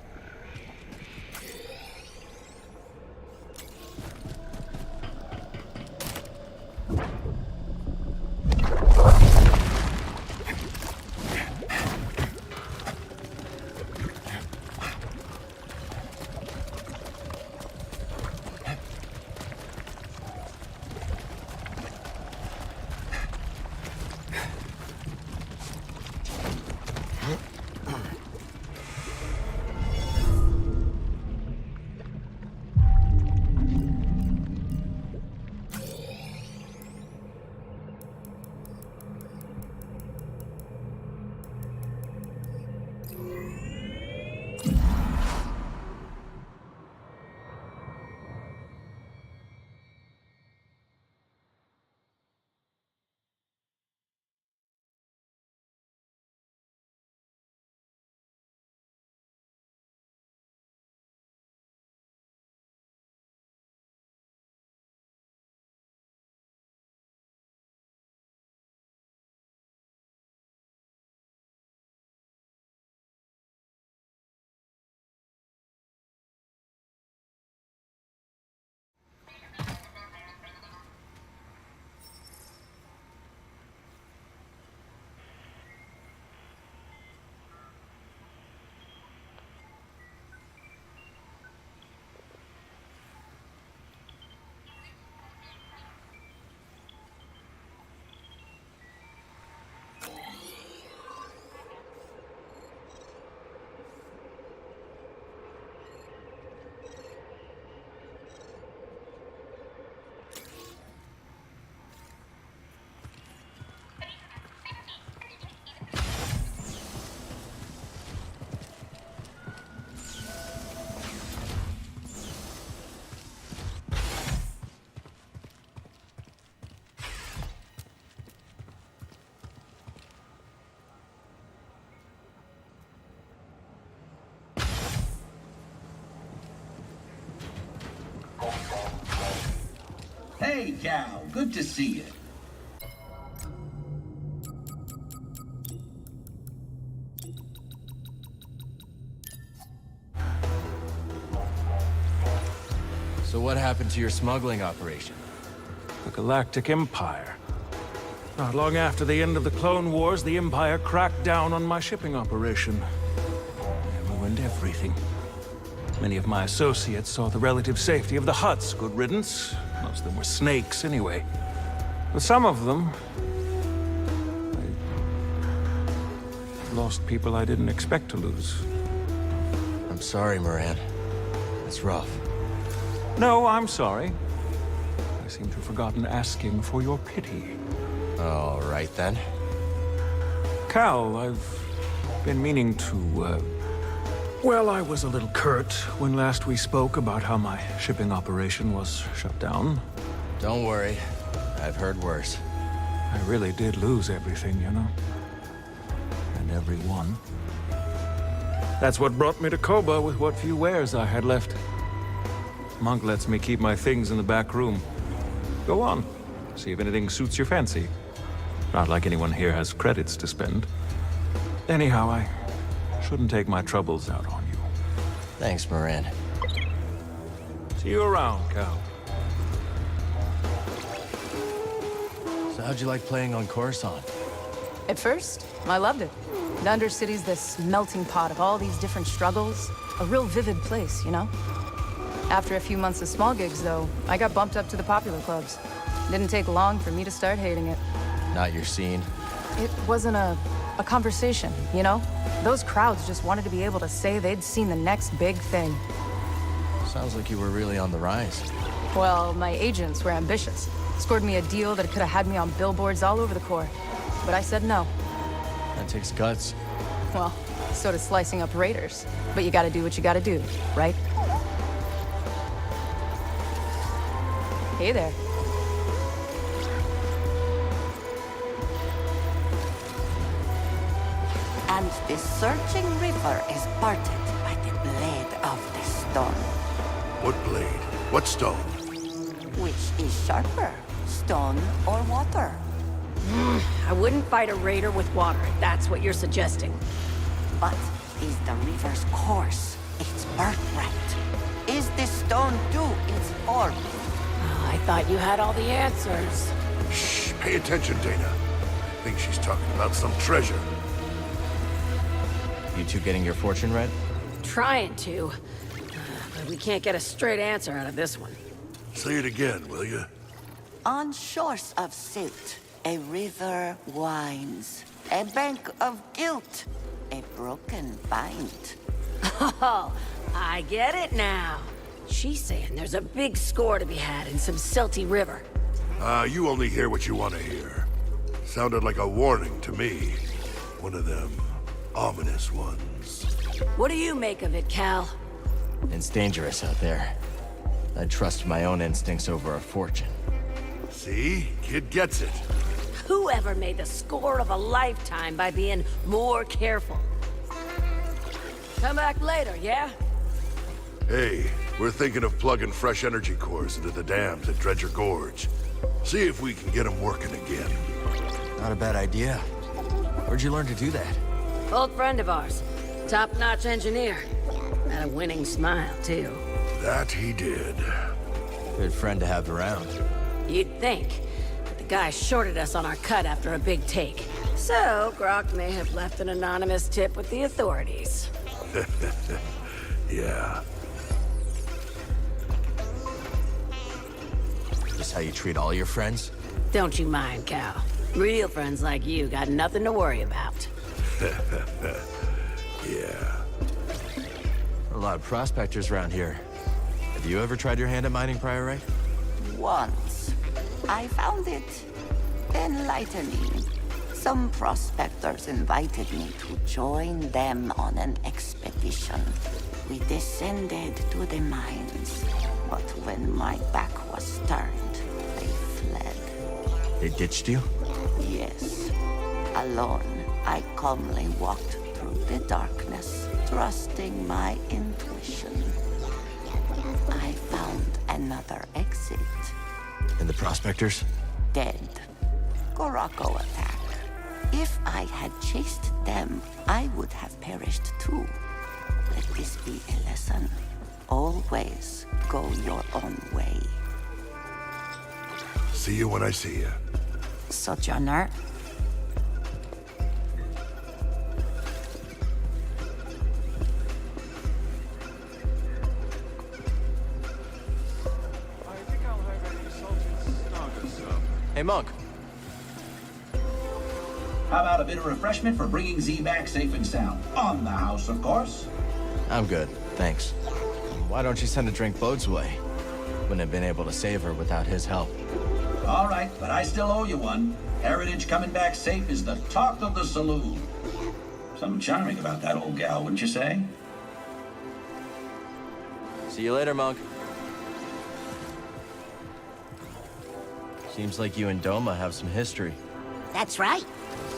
Hey, Cal. Good to see you. So what happened to your smuggling operation? The Galactic Empire. Not long after the end of the Clone Wars, the Empire cracked down on my shipping operation. It ruined everything. Many of my associates saw the relative safety of the Hutts. Good riddance. Most of them were snakes, anyway. But some of them... I lost people I didn't expect to lose. I'm sorry, Moran. That's rough. No, I'm sorry. I seem to have forgotten asking for your pity. All right, then. Cal, I've been meaning to, well, I was a little curt when last we spoke about how my shipping operation was shut down. Don't worry. I've heard worse. I really did lose everything, you know? And everyone. That's what brought me to Koba with what few wares I had left. Monk lets me keep my things in the back room. Go on. See if anything suits your fancy. Not like anyone here has credits to spend. Anyhow, I shouldn't take my troubles out on you. Thanks, Moran. See you around, Cal. So how'd you like playing on Coruscant? At first, I loved it. The Undercity's this melting pot of all these different struggles. A real vivid place, you know? After a few months of small gigs, though, I got bumped up to the popular clubs. Didn't take long for me to start hating it. Not your scene? It wasn't a conversation, you know? Those crowds just wanted to be able to say they'd seen the next big thing. Sounds like you were really on the rise. Well, my agents were ambitious. Scored me a deal that could have had me on billboards all over the Corps. But I said no. That takes guts. Well, so does slicing up raiders. But you gotta do what you gotta do, right? Hey there. And the surging river is parted by the blade of the stone. What blade? What stone? Which is sharper, stone or water? I wouldn't fight a raider with water, if that's what you're suggesting. But is the river's course its birthright? Is the stone due its form? Oh, I thought you had all the answers. Shh, pay attention, Dana. I think she's talking about some treasure. You two getting your fortune read? Trying to. But we can't get a straight answer out of this one. Say it again, will you? On shores of silt, a river winds. A bank of guilt, a broken bind. Oh, I get it now. She's saying there's a big score to be had in some silty river. You only hear what you want to hear. Sounded like a warning to me. One of them ominous ones. What do you make of it, Cal? It's dangerous out there. I'd trust my own instincts over a fortune. See? Kid gets it. Whoever made the score of a lifetime by being more careful? Come back later, yeah? Hey, we're thinking of plugging fresh energy cores into the dams at Dredger Gorge. See if we can get them working again. Not a bad idea. Where'd you learn to do that? Old friend of ours. Top-notch engineer. Had a winning smile, too. That he did. Good friend to have around. You'd think. But the guy shorted us on our cut after a big take. So, Grok may have left an anonymous tip with the authorities. Yeah. This how you treat all your friends? Don't you mind, Cal. Real friends like you got nothing to worry about. Yeah. A lot of prospectors around here. Have you ever tried your hand at mining Priorite? Once. I found it enlightening. Some prospectors invited me to join them on an expedition. We descended to the mines, but when my back was turned, they fled. They ditched you? Yes. Alone, I calmly walked through the darkness, trusting my intuition. I found another exit. And the prospectors? Dead. Gorako attack. If I had chased them, I would have perished too. Let this be a lesson. Always go your own way. See you when I see you. Sojourner. Hey, Monk. How about a bit of refreshment for bringing Z back safe and sound? On the house, of course. I'm good, thanks. Why don't you send a drink Bode's way? Wouldn't have been able to save her without his help. All right, but I still owe you one. Heritage coming back safe is the talk of the saloon. Something charming about that old gal, wouldn't you say? See you later, Monk. Seems like you and Doma have some history. That's right.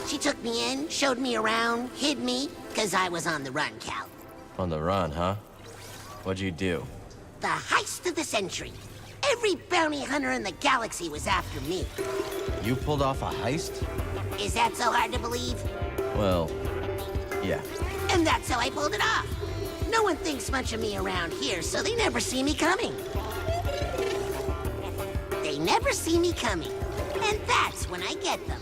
She took me in, showed me around, hid me, because I was on the run, Cal. On the run, huh? What'd you do? The heist of the century. Every bounty hunter in the galaxy was after me. You pulled off a heist? Is that so hard to believe? Well, yeah. And that's how I pulled it off. No one thinks much of me around here, so they never see me coming. They never see me coming. And that's when I get them.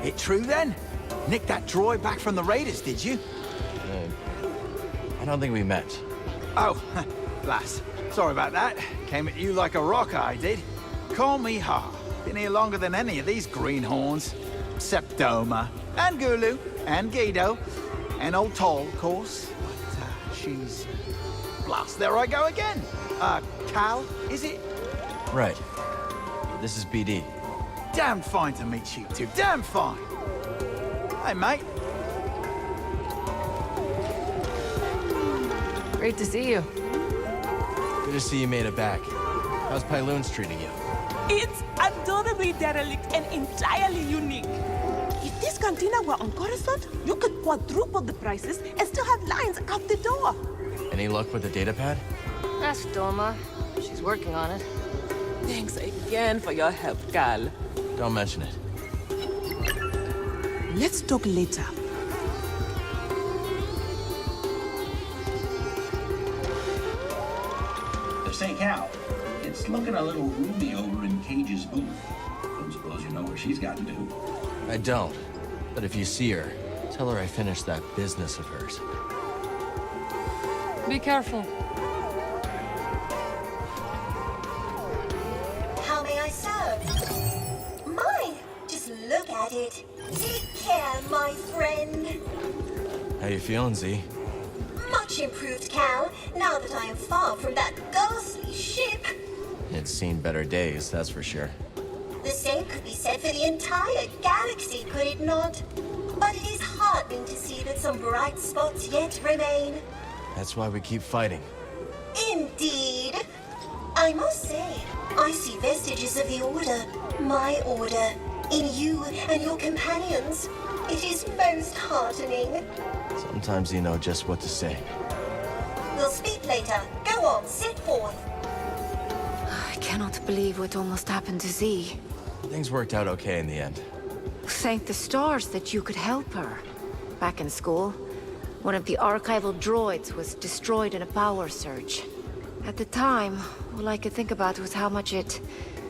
It true then? Nicked that droid back from the raiders, did you? I don't think we met. Oh, lass. Sorry about that. Came at you like a rock, I did. Call me Ha. Been here longer than any of these greenhorns. Except Doma, and Gulu, and Guido, and old Toll, of course. But she's... Blast, there I go again. Cal, is it? Right. This is BD. Damn fine to meet you two. Damn fine. Hey, mate. Great to see you. Good to see you made it back. How's Pyloon's treating you? It's adorably derelict and entirely unique. If this cantina were on Coruscant, you could quadruple the prices and still have lines out the door. Any luck with the datapad? Ask Doma. She's working on it. Thanks again for your help, Cal. Don't mention it. Let's talk later. Say, Cal, it's looking a little roomy over in Cage's booth. Don't suppose you know where she's gotten to. I don't. But if you see her, tell her I finished that business of hers. Be careful. How may I serve? My, just look at it. Take care, my friend. How you feeling, Z? Much improved, Cal, now that I am far from that ghastly ship. It's seen better days, that's for sure. The same could be said for the entire galaxy, could it not? But it is heartening to see that some bright spots yet remain. That's why we keep fighting. Indeed. I must say, I see vestiges of the Order, my Order, in you and your companions. It is most heartening. Sometimes you know just what to say. We'll speak later. Go on, set forth. I cannot believe what almost happened to Z. Things worked out okay in the end. Thank the stars that you could help her. Back in school, one of the archival droids was destroyed in a power surge. At the time, all I could think about was how much it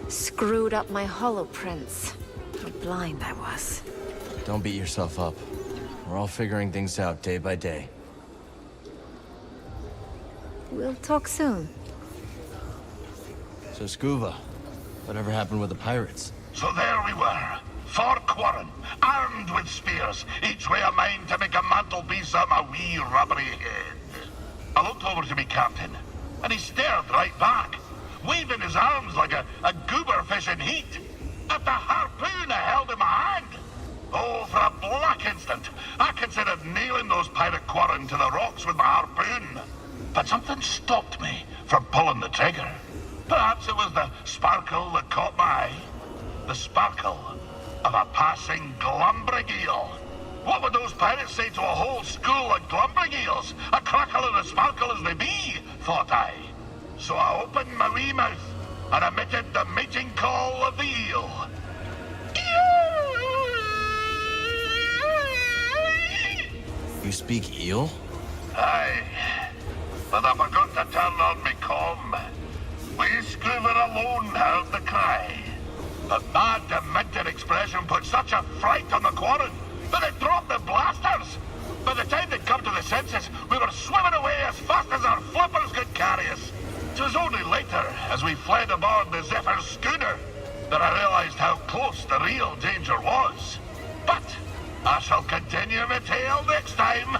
screwed up my holoprints. How blind I was. Don't beat yourself up. We're all figuring things out day by day. We'll talk soon. So Scuba, whatever happened with the pirates? So there we were, 4 Quarren, armed with spears, each way a mind to make a mantelpiece of my wee rubbery head. I looked over to me captain, and he stared right back, waving his arms like a goober fish in heat. At the harpoon I held in my hand. Oh, for a black instant, I considered nailing those pirate Quarren to the rocks with my harpoon. But something stopped me from pulling the trigger. Perhaps it was the sparkle that caught my eye. The sparkle of a passing glumbrig eel. What would those pirates say to a whole school of glumbrig eels? A crackle and a sparkle as they be, thought I. So I opened my wee mouth and emitted the mating call of the eel. You speak eel? Aye, but I forgot to turn on me comm. We Scuba alone heard the cry. But my demented expression put such a fright on the Quarren that they dropped the blasters. By the time they'd come to the senses, we were swimming away as fast as our flippers could carry us. It was only later, as we fled aboard the Zephyr's schooner, that I realized how close the real danger was. But I shall continue my tale next time.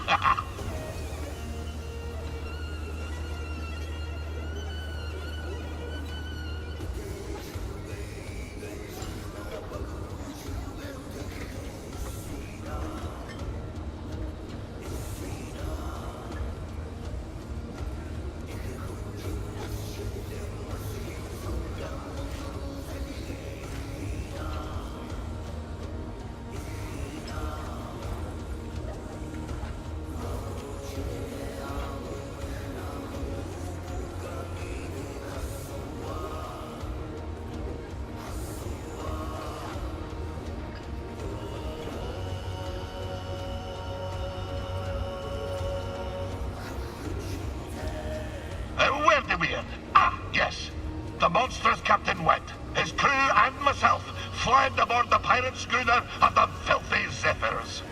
Where did we end? Ah, yes. The monstrous captain went. His crew and myself fled aboard the pirate schooner of the filthy Zephyrs.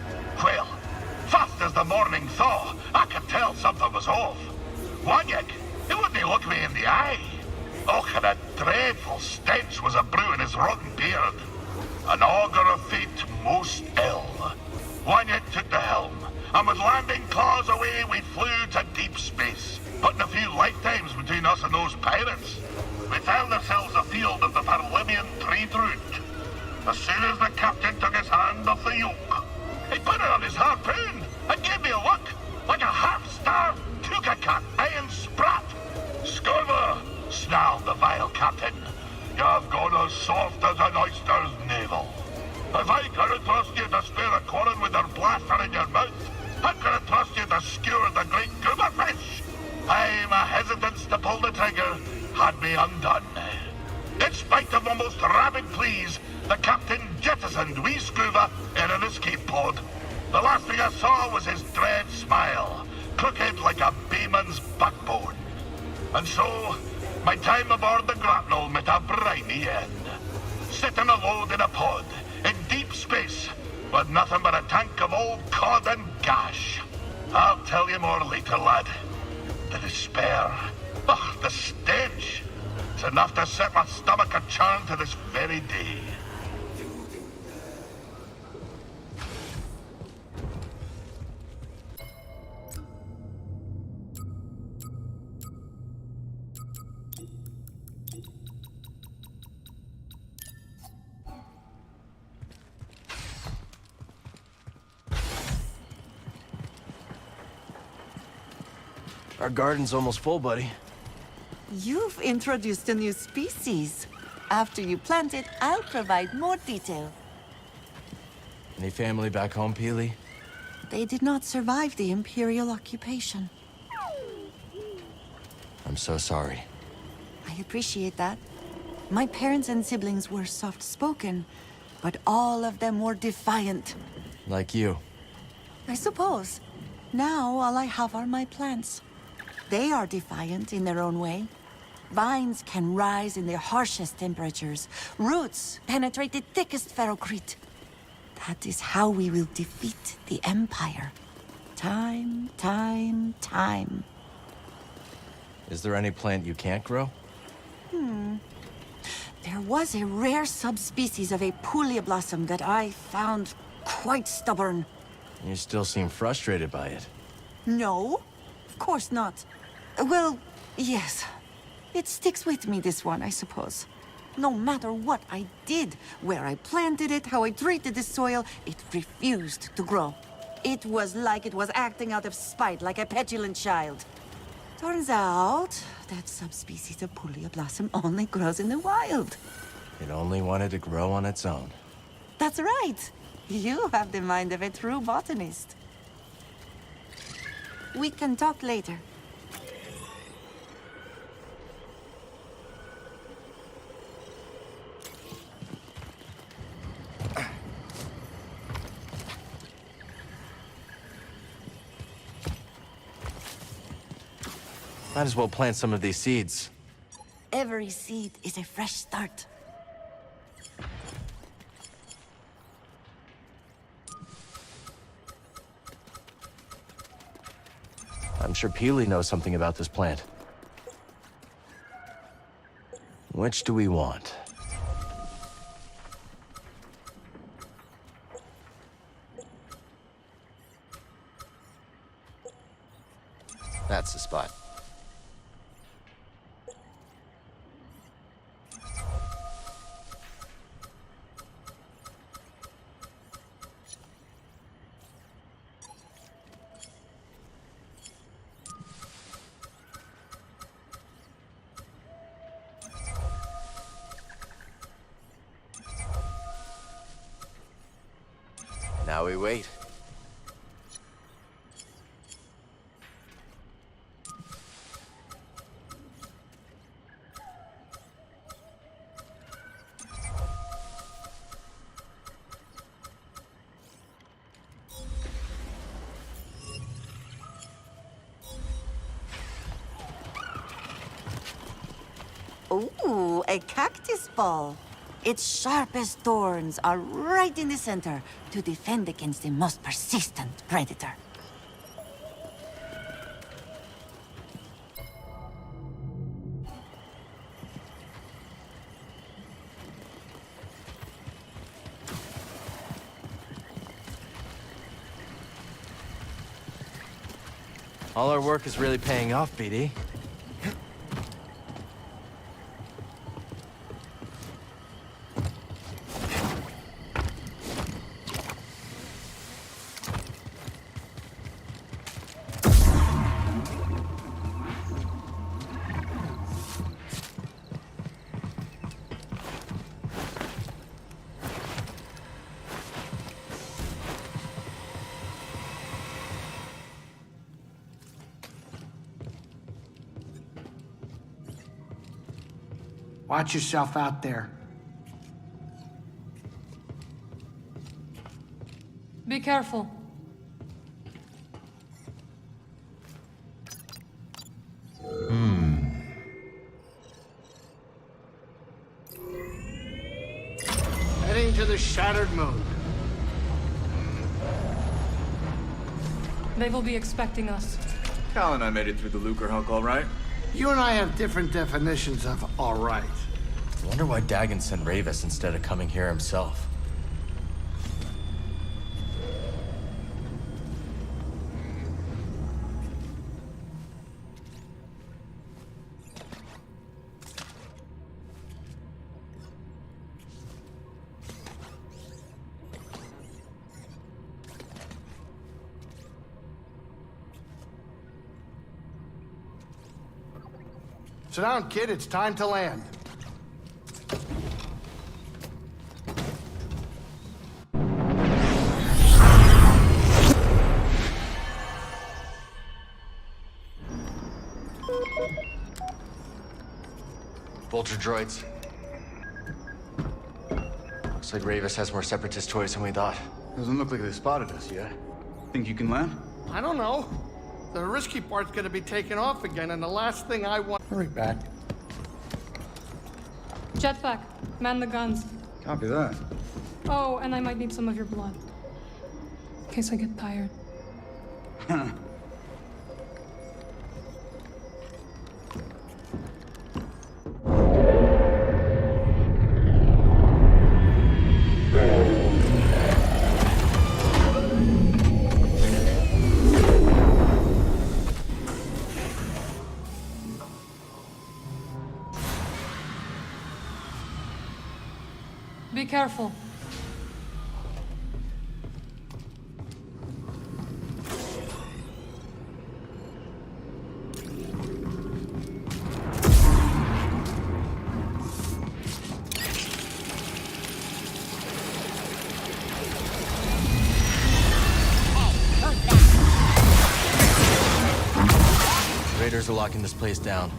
Well, fast as the morning thaw, I could tell something was off. Wanyik, he wouldn't look me in the eye. Oh, and a dreadful stench was a brewing his rotten beard. An augur of fate most ill. Wanyik took the helm, and with landing claws away we flew to deep space, putting a few lifetimes between us and those pirates. We found ourselves afield of the Parlibian trade route. As soon as the captain took his hand off the yoke, he put it on his harpoon and gave me a look like a half-starved puka cat eyeing mouth. How can I trust you to skewer the great goober fish? Aye, my hesitance to pull the trigger had me undone. In spite of my most rabid pleas, the captain jettisoned wee Scuba in an escape pod. The last thing I saw was his dread smile, crooked like a bayman's backbone. And so, my time aboard the grapnel met a briny end. Sitting alone in a pod, in deep space, with nothing but a tank of old cod and gash. I'll tell you more later, lad. The despair, the stench. It's enough to set my stomach a churn to this very day. Our garden's almost full, buddy. You've introduced a new species. After you plant it, I'll provide more detail. Any family back home, Peely? They did not survive the Imperial occupation. I'm so sorry. I appreciate that. My parents and siblings were soft-spoken, but all of them were defiant. Like you. I suppose. Now all I have are my plants. They are defiant in their own way. Vines can rise in the harshest temperatures. Roots penetrate the thickest ferrocrete. That is how we will defeat the Empire. Time. Is there any plant you can't grow? There was a rare subspecies of a Pulia blossom that I found quite stubborn. You still seem frustrated by it. No, of course not. Well, yes. It sticks with me, this one, I suppose. No matter what I did, where I planted it, how I treated the soil, it refused to grow. It was like it was acting out of spite, like a petulant child. Turns out, that subspecies of Pulia blossom only grows in the wild. It only wanted to grow on its own. That's right. You have the mind of a true botanist. We can talk later. Might as well plant some of these seeds. Every seed is a fresh start. I'm sure Peely knows something about this plant. Which do we want? That's the spot. Now we wait. Ooh, a cactus ball. Its sharpest thorns are right in the center to defend against the most persistent predator. All our work is really paying off, BD. Watch yourself out there. Be careful. Heading to the shattered moon. They will be expecting us. Cal and I made it through the Lucre Hulk all right. You and I have different definitions of all right. I wonder why Dagon sent Ravis instead of coming here himself. Sit down, kid. It's time to land. Vulture droids. Looks like Ravis has more Separatist toys than we thought. Doesn't look like they spotted us yet. Think you can land? I don't know. The risky part's gonna be taken off again, and the last thing I want... Hurry back. Jetpack, man the guns. Copy that. Oh, and I might need some of your blood. In case I get tired. Be careful. Raiders are locking this place down.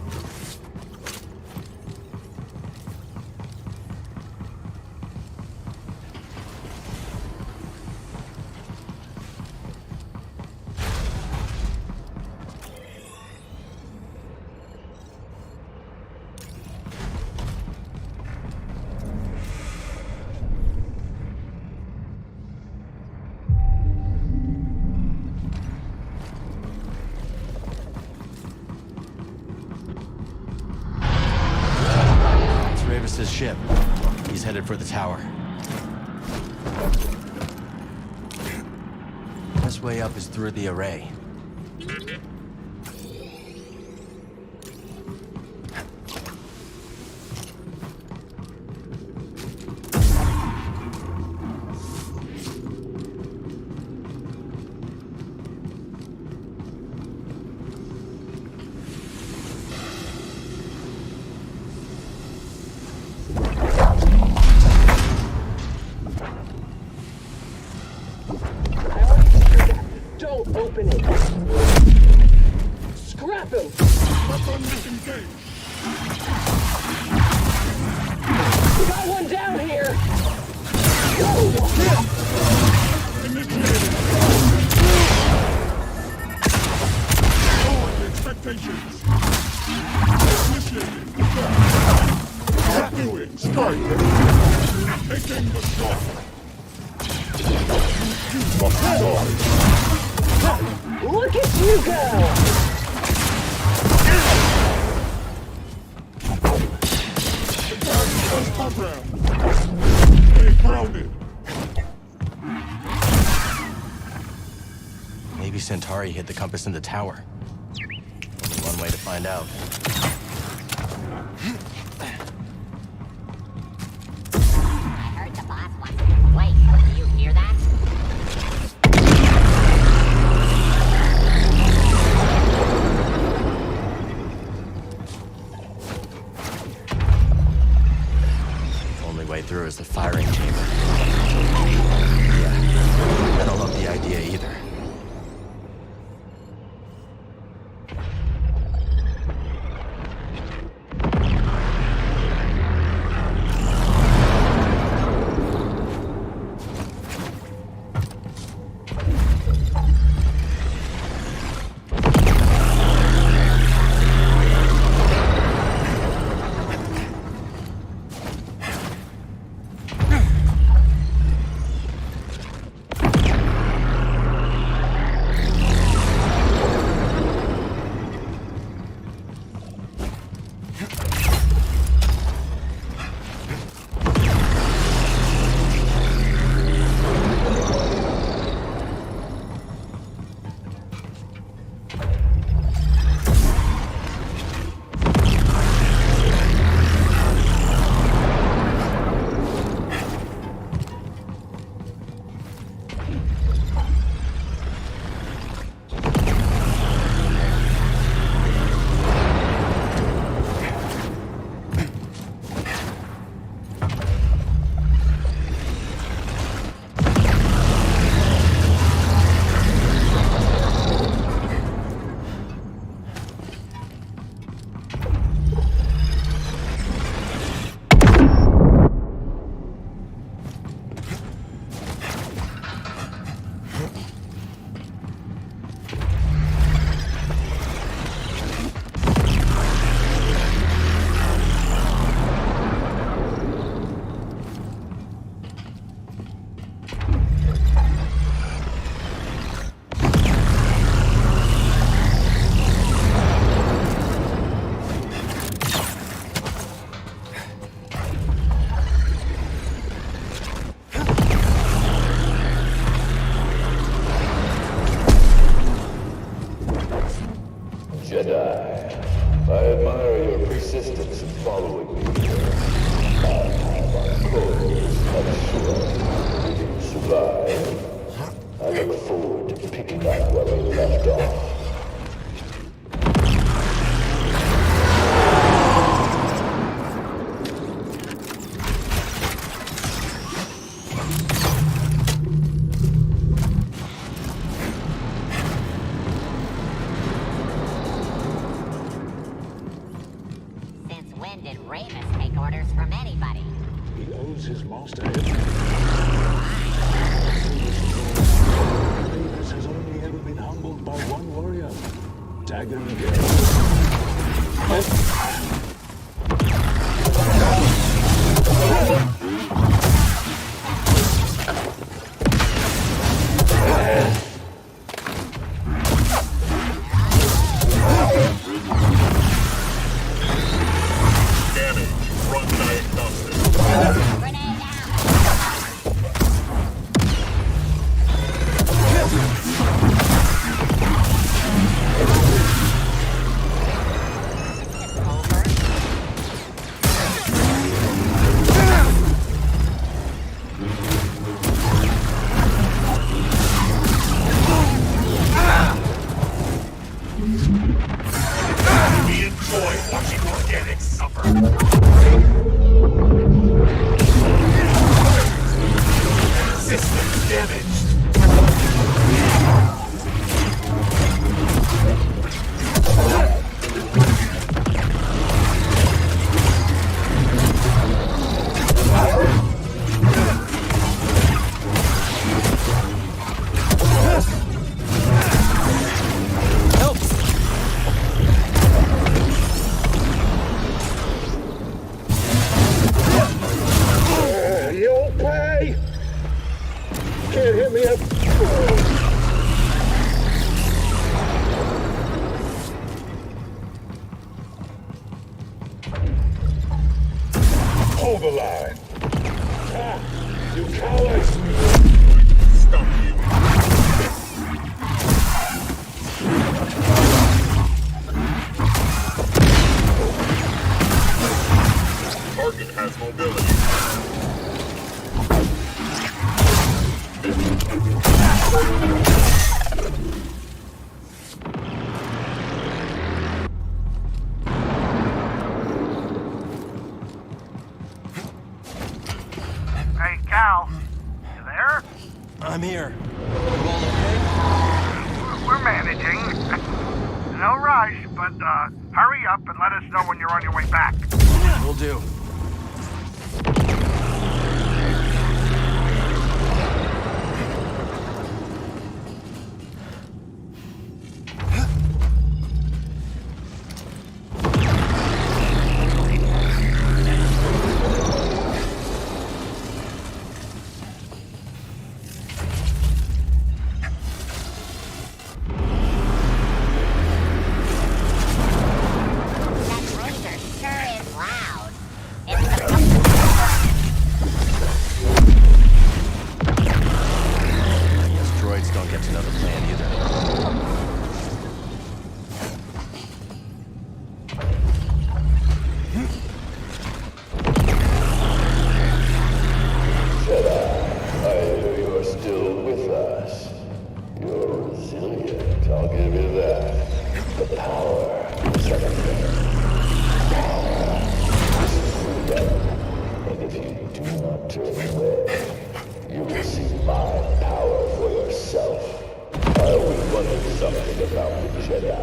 Ravis's ship. He's headed for the tower. Best way up is through the array. Don't open it! Scrap him! Weapon disengaged! We got one down here! Lowering expectations! Initiated! Doing strike! Taking the shot! Look at you go! Program. Stay grounded. Maybe Centauri hid the compass in the tower. Only one way to find out. I heard the boss wants to play. Do you hear that? Way through is the firing chamber. Yeah, I don't love the idea either. admire your persistence in following me here. My call is cut short. If you survive, I look forward to picking up where we left off. Since when did Ramus take orders from anybody? He owes his master everything. Ramus has only ever been humbled by one warrior, Dagon We enjoy watching organics suffer. Systems damaged. You'll pay! Can't hit me up. Hold the line. Ah, you cowards! Stop you. Target has mobility. Hey, Cal. You there? I'm here. We're managing. No rush, but hurry up and let us know when you're on your way back. Will do. That razor sure is loud. I guess droids don't get to know the plan either. Jedi, I hear you're still with us. You're resilient, I'll give you that. The power is everything. Power is freedom. And if you do not turn away, you will see my power for yourself. I always wondered something about the Jedi.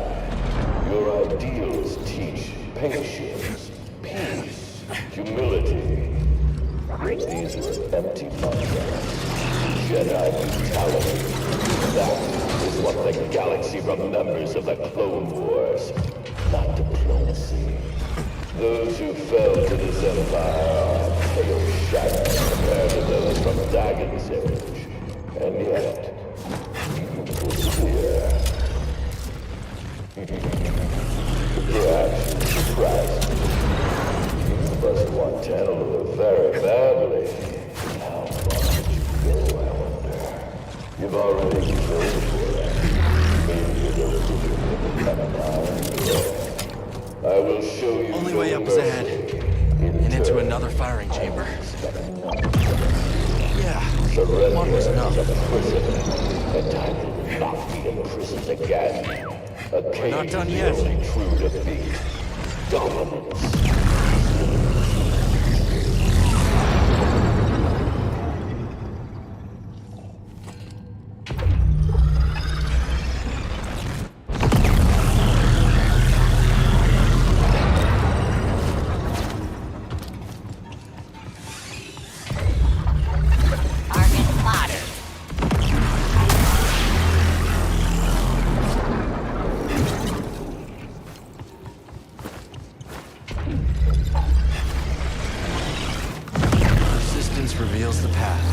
Your ideals teach patience, peace, humility. These were empty mantras. Jedi brutality. That is what the galaxy remembers of the Clone Wars. Not diplomacy. Those who fell to this empire are pale shadows compared to those from Dagon's age. And yet, you persevere. Perhaps you surprised me. You must want Tantalor very badly. How far did you go, I wonder? You've already killed for it. Maybe you don't think you're coming out. I will show firing chamber. Yeah, one was enough. And time will not be imprisoned again. A cage not done is yet. the only true defeat. Dominance. Resistance reveals the path.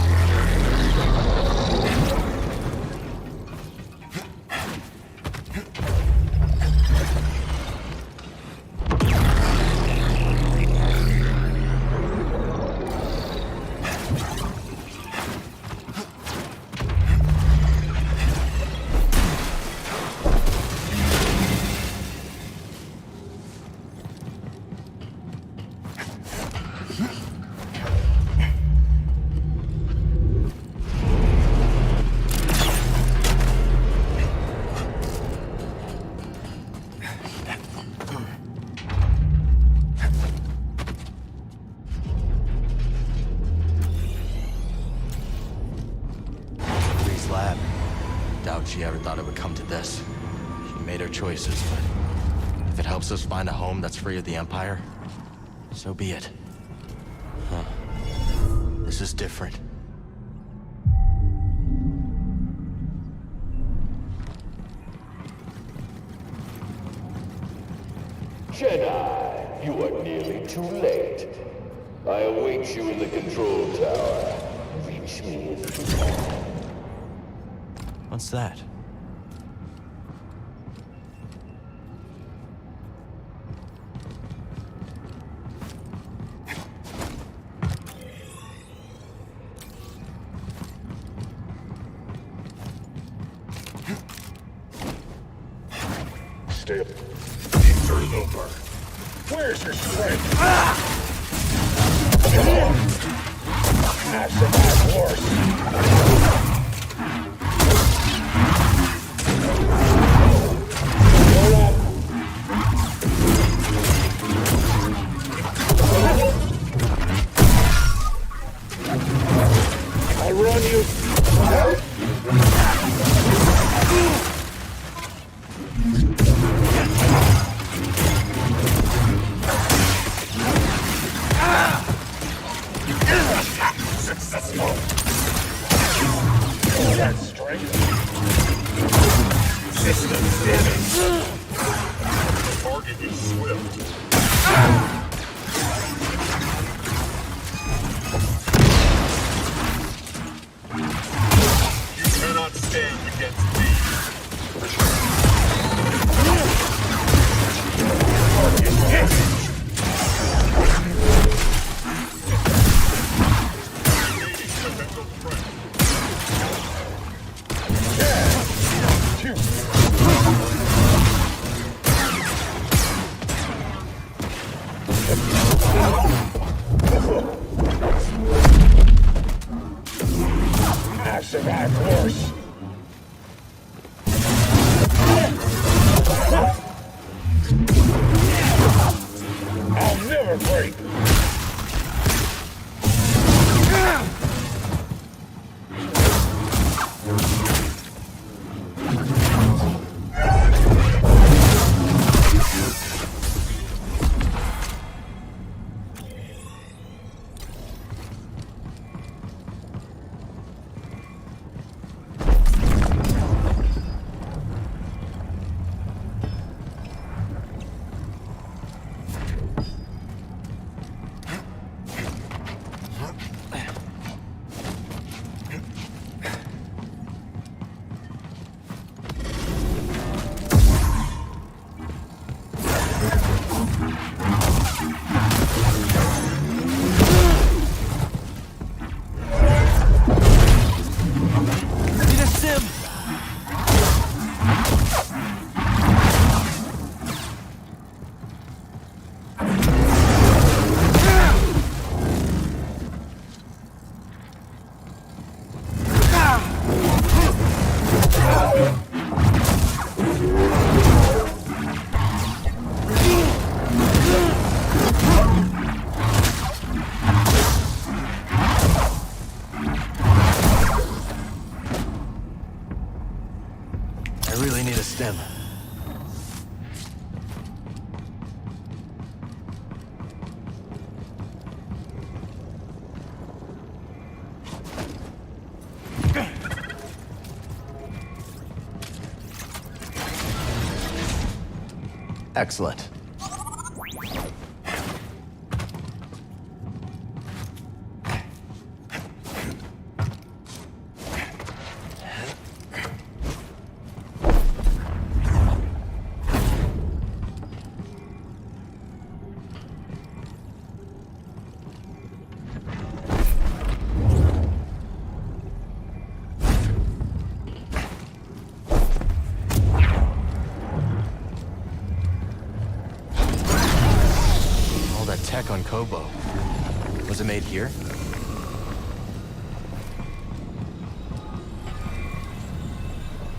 Lab. Doubt she ever thought it would come to this. She made her choices, but if it helps us find a home that's free of the Empire, so be it. Huh. This is different. Jedi, you are nearly too late. I await you in the control tower. Reach me if you can. What's that? Stay up. Interloper. Where's your strength? Massive ass horse. I run you. Successful. That strength. Systems damage. Target is swift. You cannot stand against me. Target hit. Massive ass horse. really need a stem. Excellent. Tech on Kobo. Was it made here?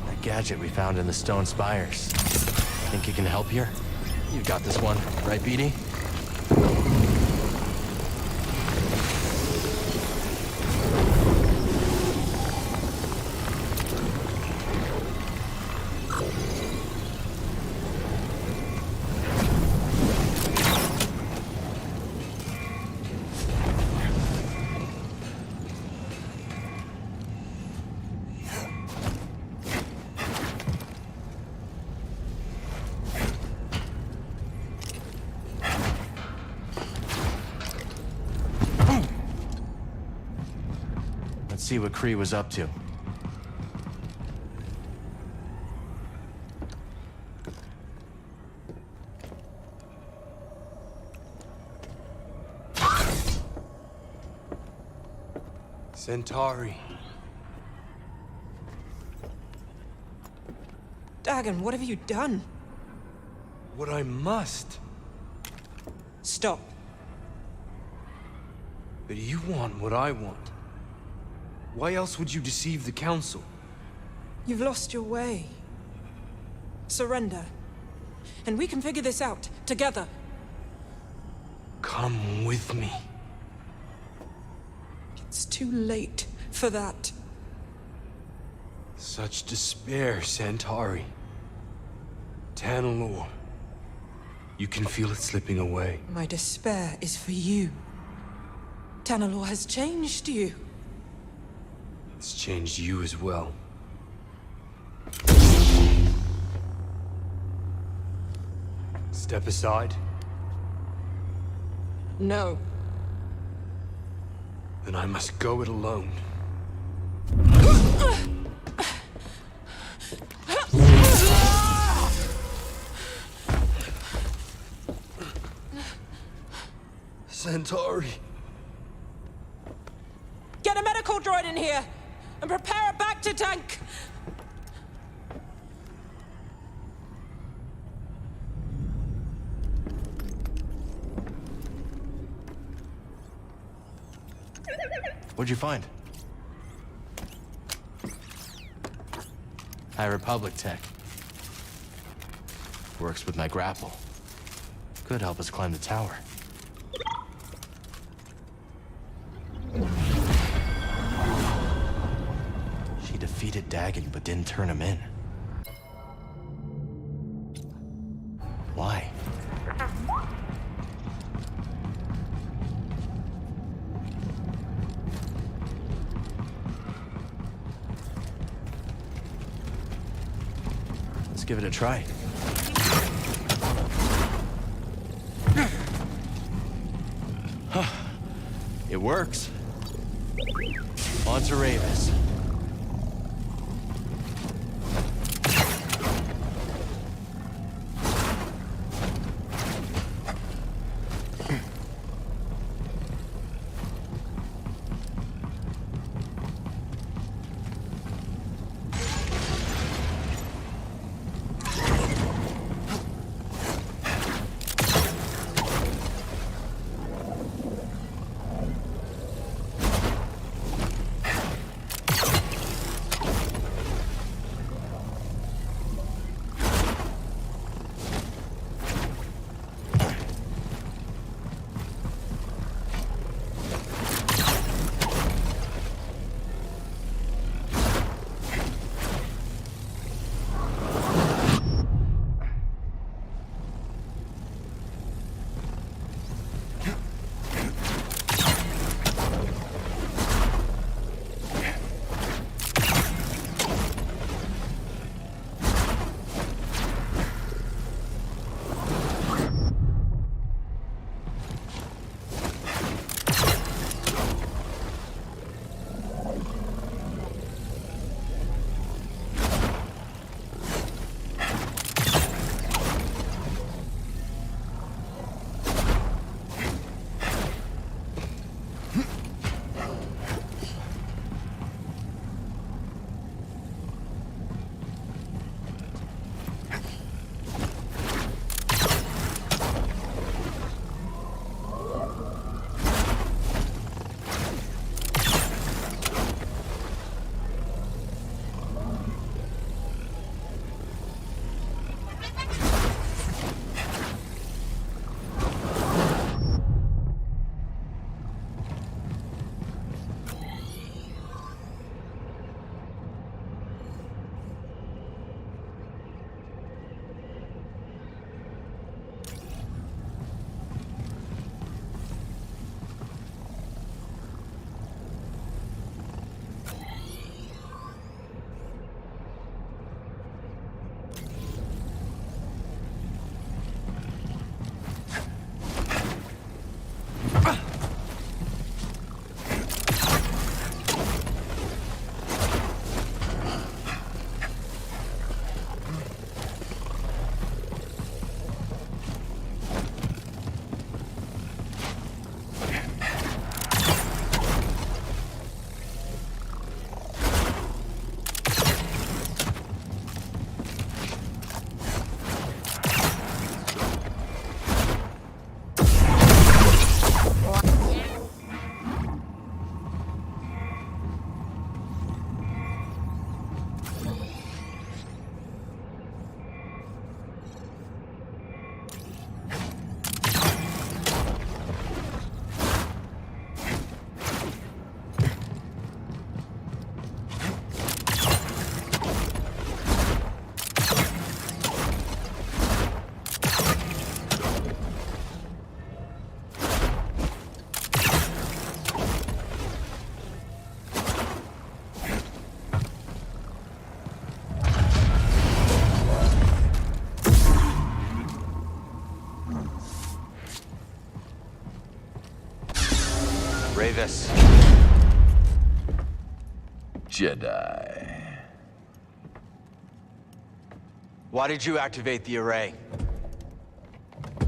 That gadget we found in the stone spires. Think you can help here? You got this one, right, BD? See what Kree was up to. Centauri. Dagon, what have you done? What I must. Stop. But you want what I want. Why else would you deceive the Council? You've lost your way. Surrender. And we can figure this out, together. Come with me. It's too late for that. Such despair, Centauri. Tanalor. You can feel it slipping away. My despair is for you. Tanalor has changed you. It's changed you as well. Step aside. No. Then I must go it alone. Centauri. Get a medical droid in here! And prepare a back to tank! What'd you find? High Republic tech. Works with my grapple. Could help us climb the tower. She defeated Dagon, but didn't turn him in. Why? Let's give it a try. It works. On to Ravis. Ravis? Jedi. Why did you activate the array?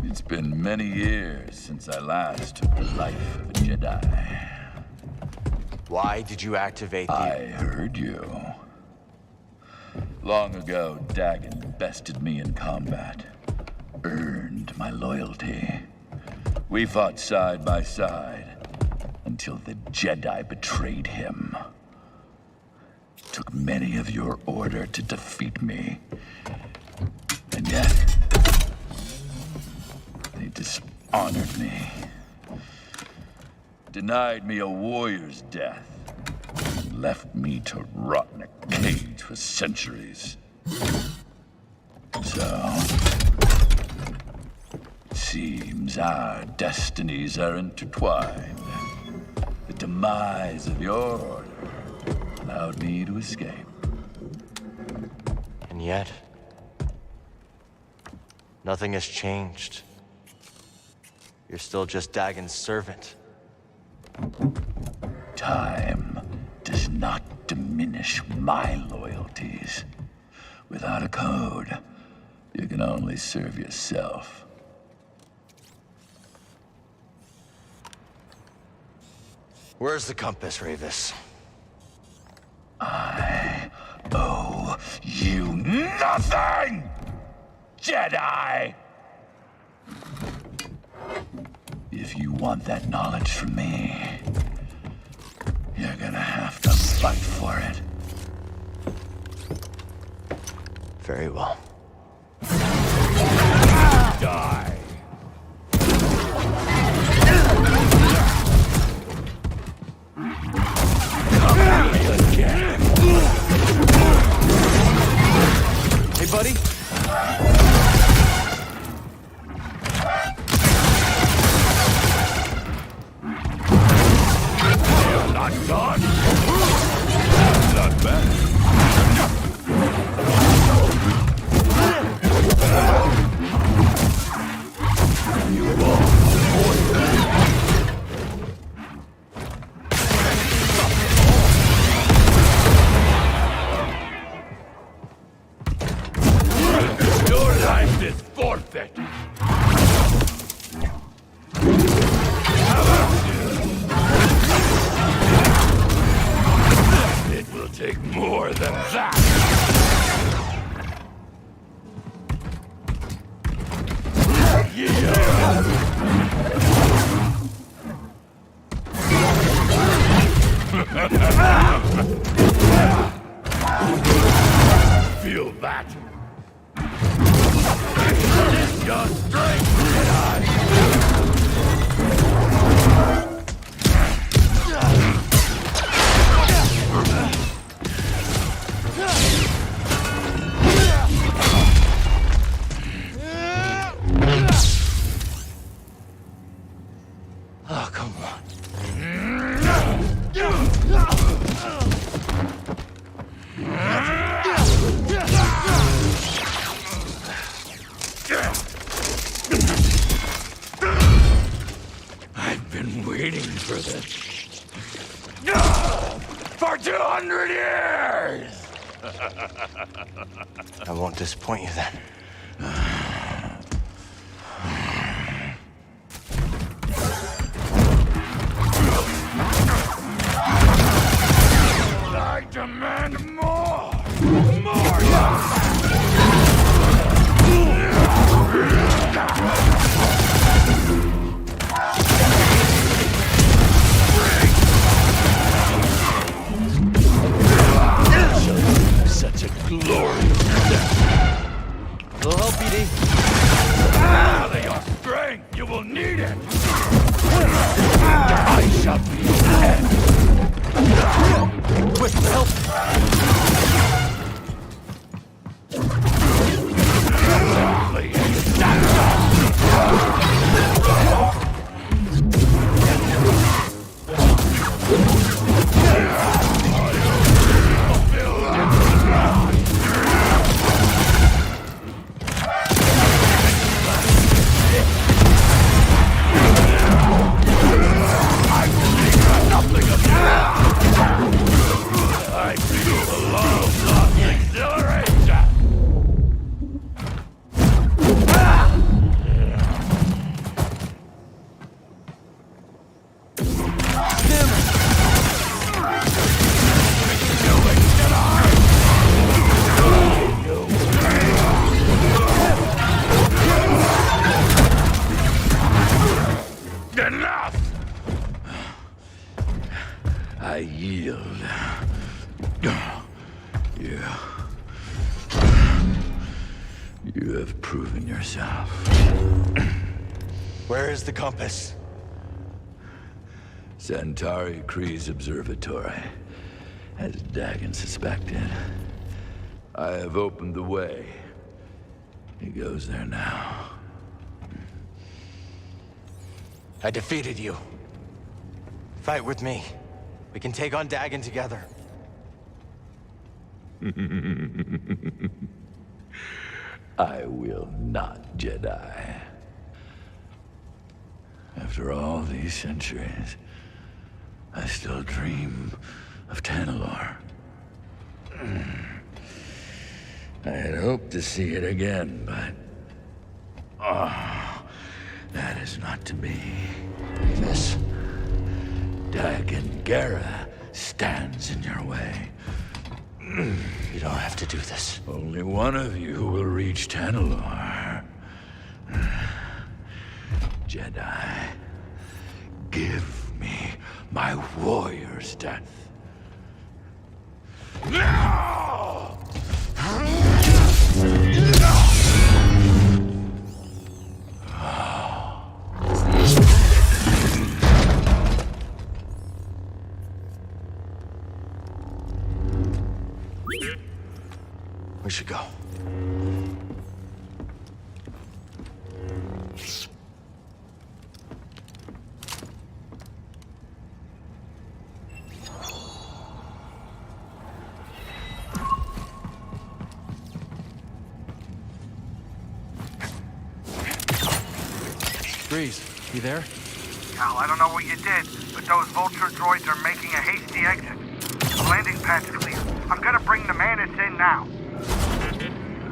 It's been many years since I last took the life of a Jedi. Why did you activate the... I heard you. Long ago, Dagan bested me in combat. Earned my loyalty. We fought side by side until the Jedi betrayed him. Took many of your order to defeat me. And yet, they dishonored me. Denied me a warrior's death. And left me to rot in a cage for centuries. So, it seems our destinies are intertwined. The demise of your order allowed me to escape. And yet, nothing has changed. You're still just Dagan's servant. Time does not diminish my loyalties. Without a code, you can only serve yourself. Where's the compass, Ravis? I owe you nothing, Jedi! If you want that knowledge from me, you're gonna have to fight for it. Very well. Die. Hey, buddy. You're not done. Not bad. You Your life is forfeit. It will take more than that. Feel that? Your strength, Oh, come on. I've been waiting for this. For 200 years! I won't disappoint you then. I demand more! Such a glorious death! We'll help, BD. Gather your strength! You will need it! I shall be dead! Quick, help! I will make You have proven yourself. Where is the compass? Centauri Kree's observatory, as Dagon suspected. I have opened the way. He goes there now. I defeated you. Fight with me. We can take on Dagon together. I will not, Jedi. After all these centuries, I still dream of Tanalorr. I had hoped to see it again, but... Oh, that is not to be. This Dagon Gera stands in your way. You don't have to do this. Only one of you will reach Tanalorr. Jedi, give me my warrior's death. Now! We should go. Breeze, you there? Cal, I don't know what you did, but those vulture droids are making a hasty exit. The landing pad's clear. I'm gonna bring the Manus in now.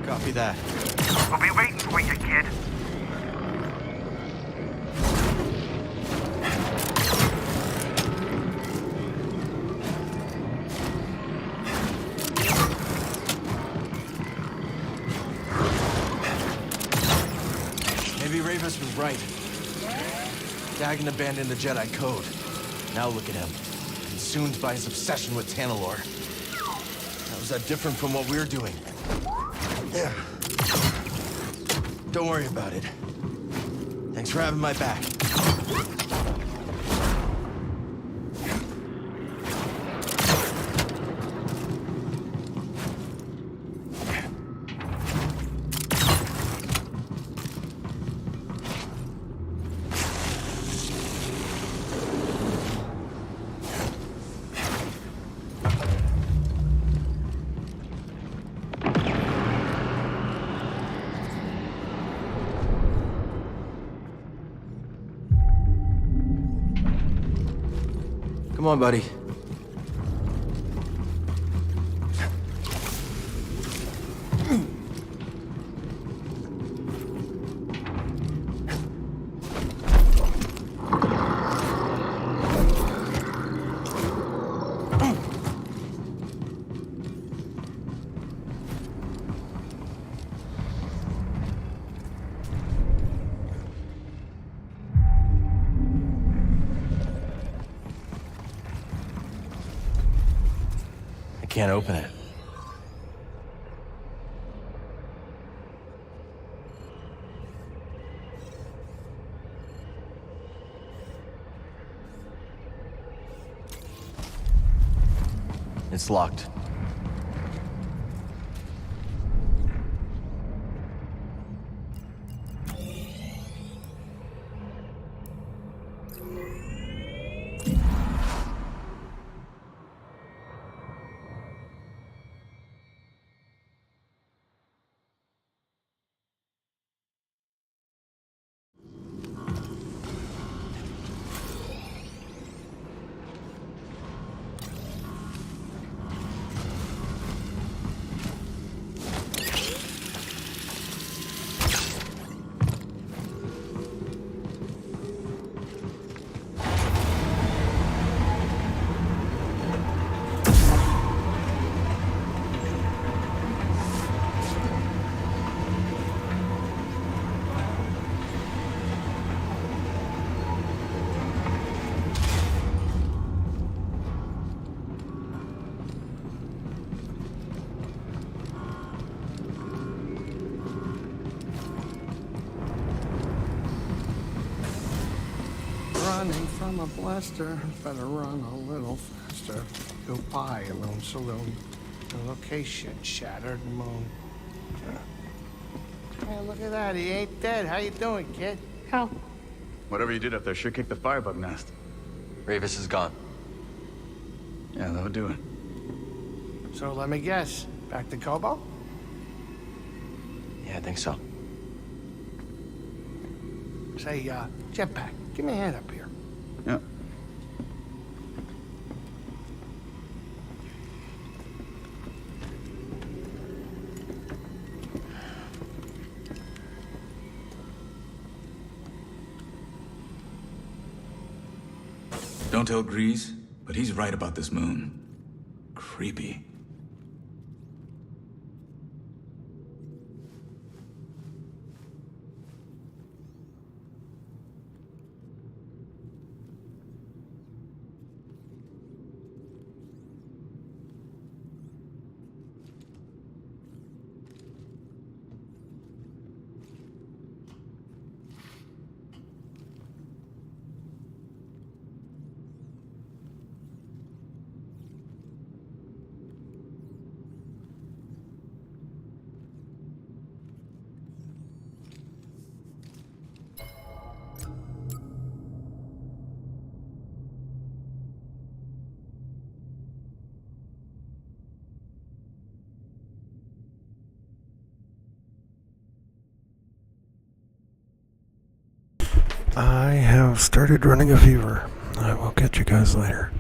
Copy that. We'll be waiting for you, kid. Maybe Ravis was right. Dagon abandoned the Jedi code. Now look at him, consumed by his obsession with Tanalorr. How is that different from what we're doing? Yeah. Don't worry about it. Thanks for having my back. Come on, buddy. Can't open it. It's locked. running from a blaster. Better run a little faster. Goodbye, Moon Saloon. The location, Shattered Moon. Hey, look at that. He ain't dead. How you doing, kid? Hal. Whatever you did up there sure kicked the firebug nest. Ravis is gone. Yeah, that'll do it. So let me guess. Back to Kobo? Yeah, I think so. Say, Jetpack, give me a hand up here. Yeah. Don't tell Grease, but he's right about this moon. Creepy. I have started running a fever. I will catch you guys later.